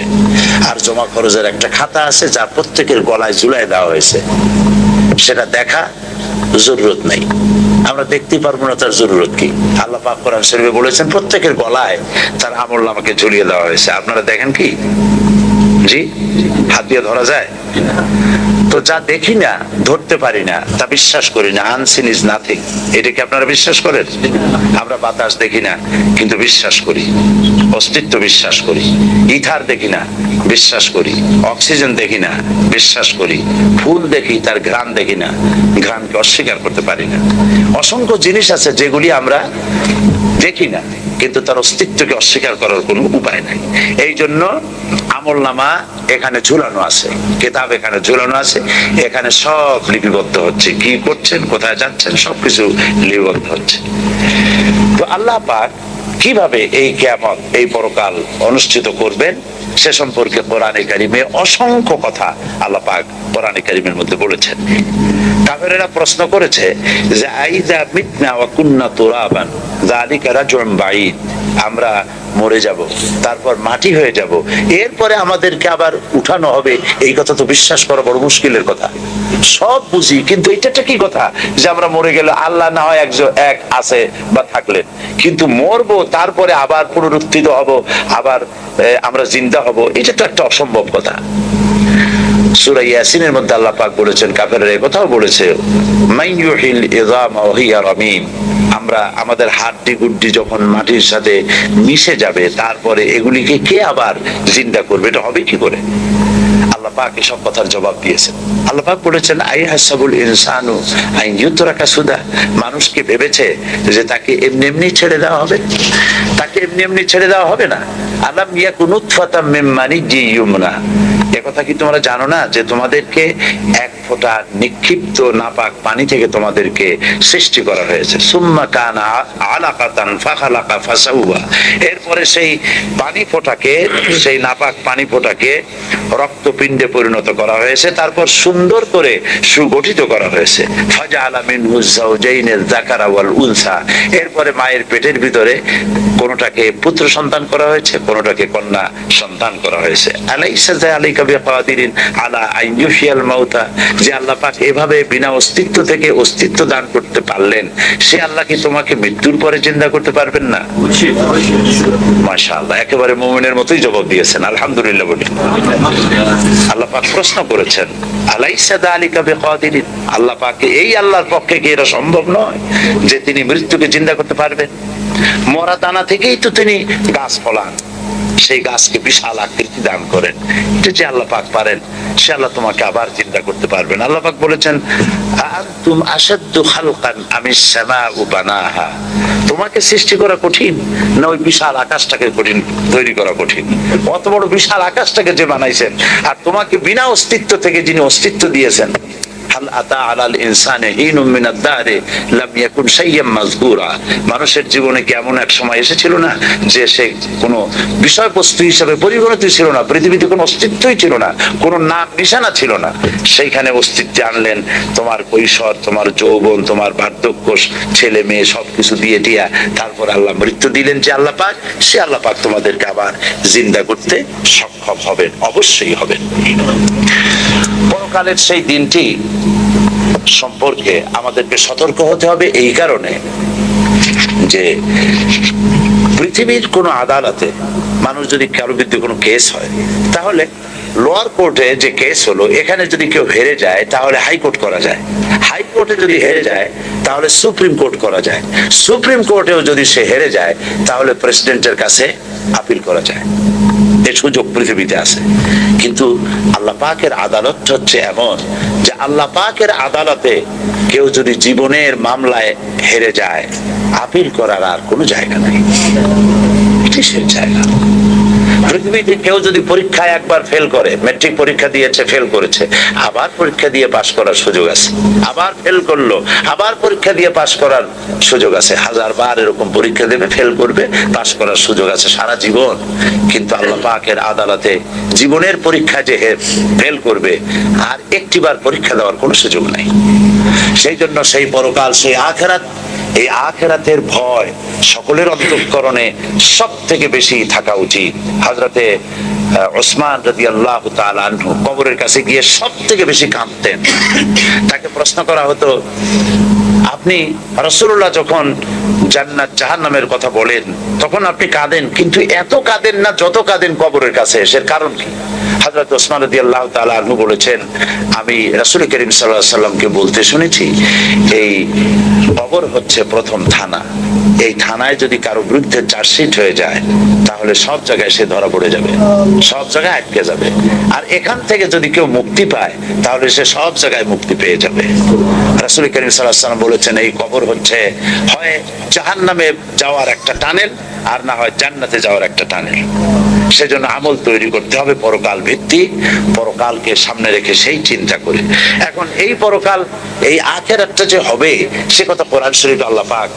আর জমা খরচের একটা খাতা আছে যা প্রত্যেকের গলায় ঝুলাই দেওয়া হয়েছে, সেটা দেখা জরুরত নাই, আমরা দেখতে পারবো না তার জরুরত কি। আল্লাহ পাক কোরআন শরীফে বলেছেন প্রত্যেকের গলায় তার আমলনামাকে ঝুলিয়ে দেওয়া হয়েছে। আপনারা দেখেন কি? জি, হাত দিয়ে ধরা যায়? তো যা দেখি না, ধরতে পারি না, তা বিশ্বাস করি না। আনসিন ইজ নাথিং, এটা কি আপনারা বিশ্বাস করেন? আমরা বাতাস দেখি না কিন্তু বিশ্বাস করি, অস্তিত্ব বিশ্বাস করি। ইথার দেখি না, বিশ্বাস করি। অক্সিজেন দেখি না, বিশ্বাস করি। ফুল দেখি, তার ঘ্রাণ দেখি না, ঘ্রাণকে অস্বীকার করতে পারি না। অসংখ্য জিনিস আছে যেগুলি আমরা দেখি না কিন্তু তার অস্তিত্বকে অস্বীকার করার কোনো উপায় নাই। এই জন্য আমলনামা এখানে ঝুলানো আছে, কিতাব এখানে ঝুলানো আছে, এখানে সব লিপিবদ্ধ হচ্ছে, কি করছেন, কোথায় যাচ্ছেন, সবকিছু লিপিবদ্ধ হচ্ছে। তো আল্লাহ পাক কিভাবে এই কিয়ামত, এই পরকাল অনুষ্ঠিত করবেন সে সম্পর্কে কোরআনে কারিমে অসংখ্য কথা আল্লাহ পাক কোরআনে কারিমের মধ্যে বলেছেন। কাফেরেরা প্রশ্ন করেছে যে আইযা মিতনা ওয়া কুন্না তুরাবান যালিকা রাজউন বাঈদ, আমরা মরে যাব, তারপর মাটি হয়ে যাব, এরপরে আমাদেরকে আবার উঠানো হবে, এই কথা তো বিশ্বাস করা বড় মুশকিলের কথা। সব বুঝি, কিন্তু এটা কি কথা যে আমরা মরে গেলে আল্লাহ না হয় এক আছে বা থাকলেন, কিন্তু মরবো তারপরে আবার পুনরুত্থিত হব, আবার আমরা জিন্দা হব, এটা তো একটা অসম্ভব কথা। সূরা ইয়াসিনের মধ্যে আল্লাহ পাক বলেছেন, কাফেররা এই কথাও বলেছে, মান ইউহিল ইযামা ওয়া হিয়া রামীম, আমরা আমাদের হাড্ডি গুড্ডি যখন মাটির সাথে মিশে যাবে তারপরে এগুলিকে কে আবার জিন্দা করবে, এটা হবে কি করে? আল্লাহ পাক এসব কথার জবাব দিয়েছেন। আল্লাহ পাক বলেছেন, আইহাসাবুল ইনসানু আন ইউতরাকা সুদা, মানুষকে ভেবেছে যে তাকে এমনি এমনি ছেড়ে দেওয়া হবে? তাকে এমনি এমনি ছেড়ে দেওয়া হবে না। আলাম ইয়াকুন নুতফাতাম মিন মানিয়্যিন ইউমনা, কথা কি তোমরা জানো না যে তোমাদেরকে এক ফোঁটা নিক্ষিপ্ত নাপাক পানি থেকে তোমাদেরকে সৃষ্টি করা হয়েছে। সুম্মা কানা আলাকাতান ফাখালাকা ফাসাওয়া, এরপরে সেই পানি ফোঁটাকে, সেই নাপাক পানি ফোঁটাকে রক্তপিণ্ডে পরিণত করা হয়েছে, তারপর সুন্দর করে সুগঠিত করা হয়েছে। ফাজআলা মিনহু যাওজাইনিল যাকারা ওয়াল উনসা, এরপরে মায়ের পেটের ভিতরে কোনটাকে পুত্র সন্তান করা হয়েছে, কোনটাকে কন্যা সন্তান করা হয়েছে। আলাইসা যালিকা বিকাদিরিন আলা আন ইউহিয়াল মাউতা, যে আল্লাহ পাক এভাবে বিনা অস্তিত্ব থেকে অস্তিত্ব দান করতে পারলেন, সে আল্লাহ কি তোমাকে মৃত্যুর পরে জিন্দা করতে পারবেন না? মাশাআল্লাহ, একেবারে মুমিনের মতোই জবাব দিয়েছেন, আলহামদুলিল্লাহ বলি। আল্লাহ পাক প্রশ্ন করেছেন, আলাইসা যালিকা বিকাদিরিন, আল্লাহ পাক, এই আল্লাহর পক্ষে কি এটা সম্ভব নয় যে তিনি মৃত্যুকে জিন্দা করতে পারবেন? মরা দানা থেকেই তো তিনি গাছ ফলান, সেই গাছকে বিশাল আকৃতি দান করেন, এটা যে আল্লাহ পাক পারেন, সে আল্লাহ তোমাকে আবার চিন্তা করতে পারবেন। আল্লাহ পাক বলেছেন, আনতুম আশাদ্দু খালকান আমিস সামাউ বানাহা, তোমাকে সৃষ্টি করা কঠিন না ওই বিশাল আকাশটাকে কঠিন তৈরি করা কঠিন? অত বড় বিশাল আকাশটাকে যে বানাইছেন, আর তোমাকে বিনা অস্তিত্ব থেকে যিনি অস্তিত্ব দিয়েছেন, হাল আতা আলাল ইনসানে হিনুম মিনাদ দাহরি লাম ইয়াকুন শাইয়্যাম মাযকুরা, মানুষের জীবনে কি এমন এক সময় এসেছিল না যে সে কোনো বিষয়বস্তু হিসেবে পরিগণিত ছিল না, পৃথিবীতে কোনো অস্তিত্বই ছিল না, কোনো নাম নিশানা ছিল না, সেইখানে অস্তিত্বে আনলেন তোমার কৈশোর, তোমার যৌবন, তোমার বার্ধক্য, ছেলে মেয়ে সবকিছু দিয়ে দিয়া তারপর আল্লাহ মৃত্যু দিলেন যে আল্লাহ পাক, সে আল্লাহ পাক তোমাদেরকে আবার জিন্দা করতে সক্ষম হবেন, অবশ্যই হবেন। পরকালের সেই দিনটি সম্পর্কে আমাদেরকে সতর্ক হতে হবে এই কারণে যে পৃথিবীর কোনো আদালতে মানুষ যদি কারো বিরুদ্ধে কোনো কেস হয়, তাহলে লোয়ার কোর্টে যে কেস হলো এখানে যদি কেউ হেরে যায় তাহলে হাইকোর্ট করা যায়, হাইকোর্টে যদি হেরে যায় তাহলে সুপ্রিম কোর্ট করা যায়, সুপ্রিম কোর্টেও যদি সে হেরে যায় তাহলে প্রেসিডেন্টের কাছে আপিল করা যায়। এই সুযোগ পৃথিবীতে আছে। কিন্তু আল্লাহ পাকের আদালত হচ্ছে এমন যে আল্লাহ পাকের আদালতে কেউ যদি জীবনের মামলায় হেরে যায়, আপিল করার আর কোনো জায়গা নাই, এটি সে জায়গা। পৃথিবীতে কেউ যদি পরীক্ষায় একবার ফেল করে, মেট্রিক পরীক্ষা দিয়েছে ফেল করেছে, আবার পরীক্ষা দিয়ে পাশ করার সুযোগ আছে, আবার ফেল করলো আবার পরীক্ষা দিয়ে পাশ করার সুযোগ আছে, 1000 বার এরকম পরীক্ষা দেবে, ফেল করবে, পাশ করার সুযোগ আছে সারা জীবন। কিন্তু আল্লাহ পাকের আদালতে জীবনের পরীক্ষা যে ফেল করবে আর একটিবার পরীক্ষা দেওয়ার কোনো সুযোগ নাই। সেই জন্য সেই পরকাল, সেই আখিরাত, এই আখিরাতের ভয় সকলের অন্তঃকরণে সব থেকে বেশি থাকা উচিত। হযরতে ওসমান রাদিয়াল্লাহু তাআলা আনহু কবরের কাছে গিয়ে সব থেকে বেশি কাঁদতেন। তাকে প্রশ্ন করা হতো, আপনি রাসূলুল্লাহ যখন জান্নাত জাহান্নামের কথা বলেন তখন আপনি কাঁদেন, কিন্তু এত কাঁদেন না যত কাঁদেন কবরের কাছে এসে, কারণ কি? হযরত ওসমান রাদিয়াল্লাহু তাআলা আনহু বলেছেন, আমি রাসূল করিম সাল্লাল্লাহু আলাইহি সাল্লামকে বলতে শুনেছি, এই কবর হচ্ছে প্রথম থানা, এই থানায় যদি কারো বিরুদ্ধে চার্জশিট হয়ে যায় তাহলে সব জায়গায় সে ধরা পড়ে যাবে, সব জায়গায় আটকে যাবে। আর এখান থেকে যদি কেউ মুক্তি পায় তাহলে সে সব জায়গায় মুক্তি পেয়ে যাবে। রাসূল করিম সাল্লাল্লাহু আলাইহি সাল্লাম বলেছেন, এই কবর হচ্ছে হয় জাহান্নামে যাওয়ার একটা টানেল আর না হয় জান্নাতে যাওয়ার একটা টানেল। সেজন্য আমল তৈরি করতে হবে পরকাল ভিত্তিক, পরকালকে সামনে রেখে সেই চিন্তা করে। এখন এই পরকাল, এই আখিরাতটা যে হবে সে কথা কোরআন শরীফে আল্লাহ পাক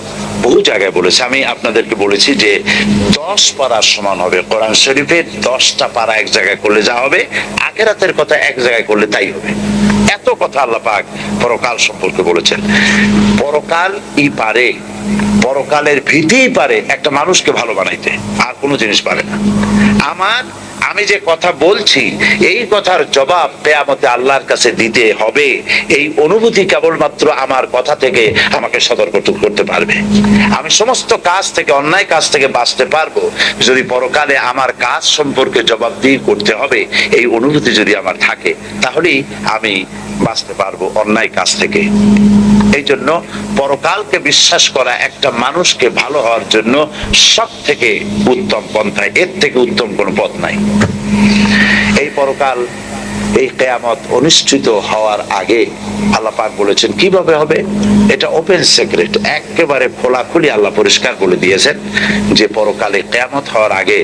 বহু জায়গায় বলেছে। আমি আপনাদেরকে বলেছি যে 10 পারার সমান হবে। কোরআন শরীফের 10টা পারা এক জায়গায় করলে যা হবে, আখিরাতের কথা এক জায়গায় করলে তাই হবে। এত কথা আল্লাহ পাক পরকাল সম্পর্কে বলেছেন। পরকালই পারে, পরকালের ভীতিই পারে একটা মানুষকে ভালো বানাইতে, আর কোনো জিনিস পারে না। আমি যে কথা বলছি এই কথার জবাব কিয়ামতে আল্লাহর কাছে দিতে হবে, এই অনুভূতি কেবলমাত্র আমার কথা থেকে আমাকে সতর্ক করতে পারবে। আমি সমস্ত কাজ থেকে, অন্যায় কাজ থেকে বাঁচতে পারবো যদি পরকালে আমার কাজ সম্পর্কে জবাবদিহি করতে হবে এই অনুভূতি যদি আমার থাকে, তাহলেই আমি বাঁচতে পারবো অন্যায় কাজ থেকে। এই জন্য পরকালকে বিশ্বাস করা একটা মানুষকে ভালো হওয়ার জন্য সব থেকে উত্তম পন্থা, এর থেকে উত্তম কোনো পথ নাই। এই পরকাল, এই কিয়ামত অনুষ্ঠিত হওয়ার আগে আল্লাহ পাক বলেছেন কিভাবে হবে, এটা ওপেন সিক্রেট, একেবারে খোলাখুলি আল্লাহ পরিষ্কার বলে দিয়েছেন যে পরকালে কিয়ামত হওয়ার আগে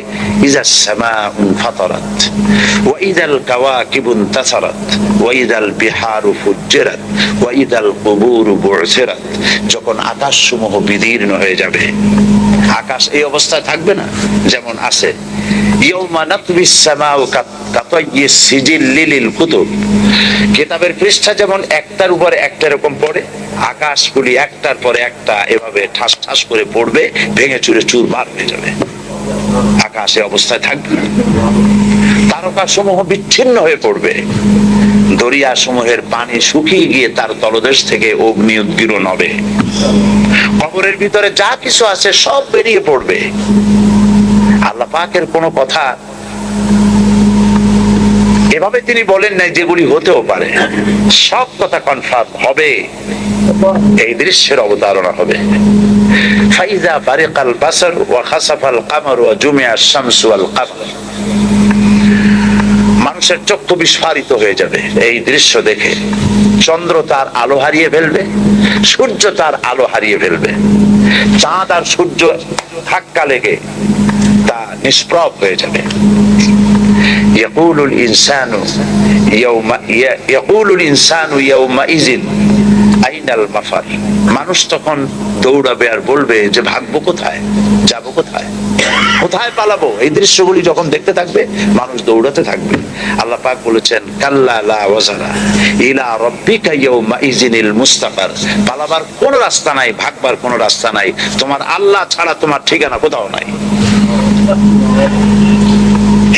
ইজাস সামাউন ফাতারাত ওয়া ইদাল কাওয়াকিবুন তাসারাত ওয়া ইদাল বিহারু ফুজ্জিরাত ওয়া ইদাল কুবুরু বু'সিরাত, যখন আকাশসমূহ বিদীর্ণ হয়ে যাবে, আকাশ এই অবস্থায় থাকবে না যেমন আছে। ইয়াউমা নাতবিস সামাউ কাতাইয়িস সিজিল লিল কুতুব, কিতাবের পৃষ্ঠা যেমন একটার উপর একটা এরকম পড়ে, আকাশগুলি একটার পর একটা এভাবে ঠাস ঠাস করে পড়বে, ভেঙে চুরে চুরমার হয়ে যাবে, আকাশে অবস্থায় থাকবে না। তারকা সমূহ বিচ্ছিন্ন হয়ে পড়বে, দরিয়া সমূহের পানি শুকিয়ে গিয়ে তার তলদেশ থেকে অগ্নি উদ্গীরণ হবে, কবরের ভিতরে যা কিছু আছে সব বেরিয়ে পড়বে। আল্লাহ পাকের কোনো কথা এভাবে তিনি বলেন নাই যেগুলি হতেও পারে, সব কথা কনফার্ম হবে। এই দৃশ্যের অবতারণা হবে। ফাইজা বারিকাল বাসার ওয়া খাসাফাল কামার ওয়া জুমিআশ শামসু ওয়াল কামার, মানুষের চক্ষু বিস্ফারিত হয়ে যাবে এই দৃশ্য দেখে। চন্দ্র তার আলো হারিয়ে ফেলবে, সূর্য তার আলো হারিয়ে ফেলবে, চাঁদ আর সূর্য ধাক্কা লেগে তা নিষ্প্রভ হয়ে যাবে। ইয়াকুলুল ইনসানু ইয়াউমাইযিন আইনাল মাফার, মানুষ তখন দৌড়াবে আর বলবে যে ভাগবো কোথায়, যাবো কোথায়, কোথায় পালাবো। এই দৃশ্যগুলি যখন দেখতে থাকবে মানুষ দৌড়াতে থাকবে। আল্লাহ পাক বলেছেন কাল্লা লা ওয়াজারা ইলা রাব্বিকা ইয়াউমাইযিনিল মুস্তাকার, পালাবার কোনো রাস্তা নাই, ভাগবার কোনো রাস্তা নাই, তোমার আল্লাহ ছাড়া তোমার ঠিকানা কোথাও নাই।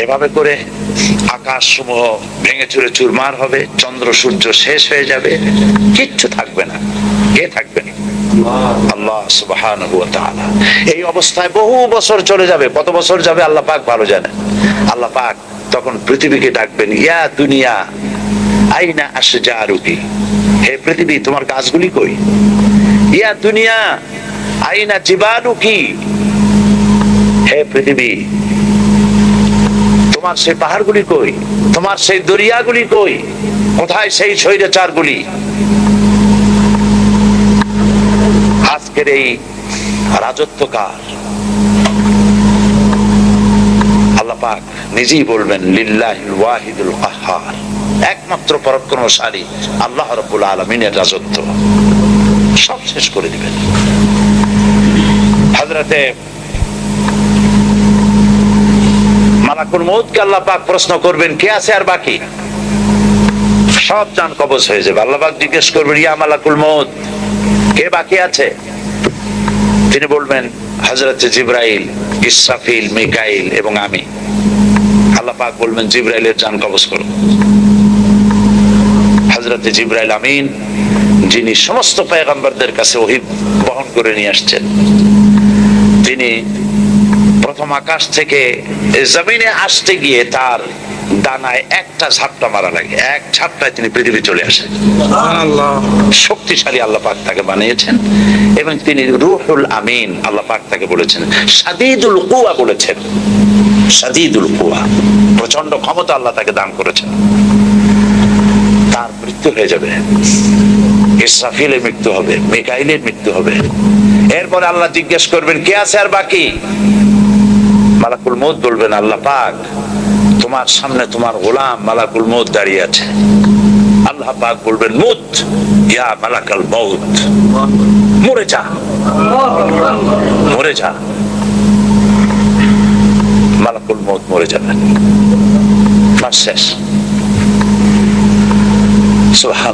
এভাবে করে আকাশ সমূহ ভেঙে চুরে চুরমার হবে, চন্দ্র সূর্য শেষ হয়ে যাবে, কিচ্ছু থাকবে না। কে থাকবে? আল্লাহ সুবহানাহু ওয়া তাআলা। এই অবস্থায় বহু বছর চলে যাবে, কত বছর যাবে আল্লাহ পাক ভালো জানেন। আল্লাহ পাক তখন পৃথিবীকে ডাকবেন, ইয়া দুনিয়া আইনা আশজারুকি, হে পৃথিবী তোমার গাছগুলি কই? ইয়া দুনিয়া আইনা জিবালুকি, হে পৃথিবী তোমার সেই পাহাড়গুলি কই? তোমার সেই দরিয়াগুলি কই? কোথায় সেই স্বৈরাচারগুলি? আজকের এই রাজত্বকার আল্লাহ পাক নিজেই বলবেন লিল্লাহিল ওয়াহিদুল কাহ্হার, একমাত্র পরাক্রমশালী আল্লাহ রাব্বুল আলামিনের রাজত্ব সব শেষ করে দিবেন। হযরতে মালাকুল মউতকে আল্লাহ পাক প্রশ্ন করবেন, কে আছে আর বাকি? সব জান কবজ হয়ে যাবে। আল্লাহ পাক জিজ্ঞেস করবেন, ইয়া মালাকুল মউত, কে বাকি আছে? তিনি বলবেন, হযরতে জিবরাইল, ইসরাফিল, মিকাইল এবং আমি। আল্লাহ পাক বলবেন, জিবরাইলের জান কবজ করো। হযরতে জিবরাইল আমিন, যিনি সমস্ত পয়গম্বরদের কাছে ওহী বহন করে নিয়ে আসছেন, তিনি প্রথম আকাশ থেকে জমিনে আসতে গিয়ে তার ডানায় একটা ঝাপটা মারা লাগে, এক ঝাপটায় তিনি পৃথিবী চলে আসেন। সুবহানাল্লাহ। শক্তিশালী আল্লাহ পাক তাকে বানিয়েছেন এবং তিনি রূহুল আমিন, আল্লাহ পাক তাকে বলেছেন শাদীদুল কুওয়া, বলেছেন শাদীদুল কুওয়া, প্রচন্ড ক্ষমতা আল্লাহ তাকে দান করেছেন। তার মৃত্যু হয়ে যাবে, ইসরাফিলের মৃত্যু হবে, মিকাইলের মৃত্যু হবে। এরপর আল্লাহ জিজ্ঞেস করবেন, কে আছে আর বাকি? মালাকুল মউত বলবেন, আল্লাহ পাক তোমার সামনে তোমার গোলাম মালাকুল মউত দাঁড়িয়ে আছে। আল্লাহ পাক বলবেন, মুত ইয়া মালাকাল মউত, মরে যা, মরে যা। মালাকুল মউত মরে যাবেন, বাস শেষ। সুবহান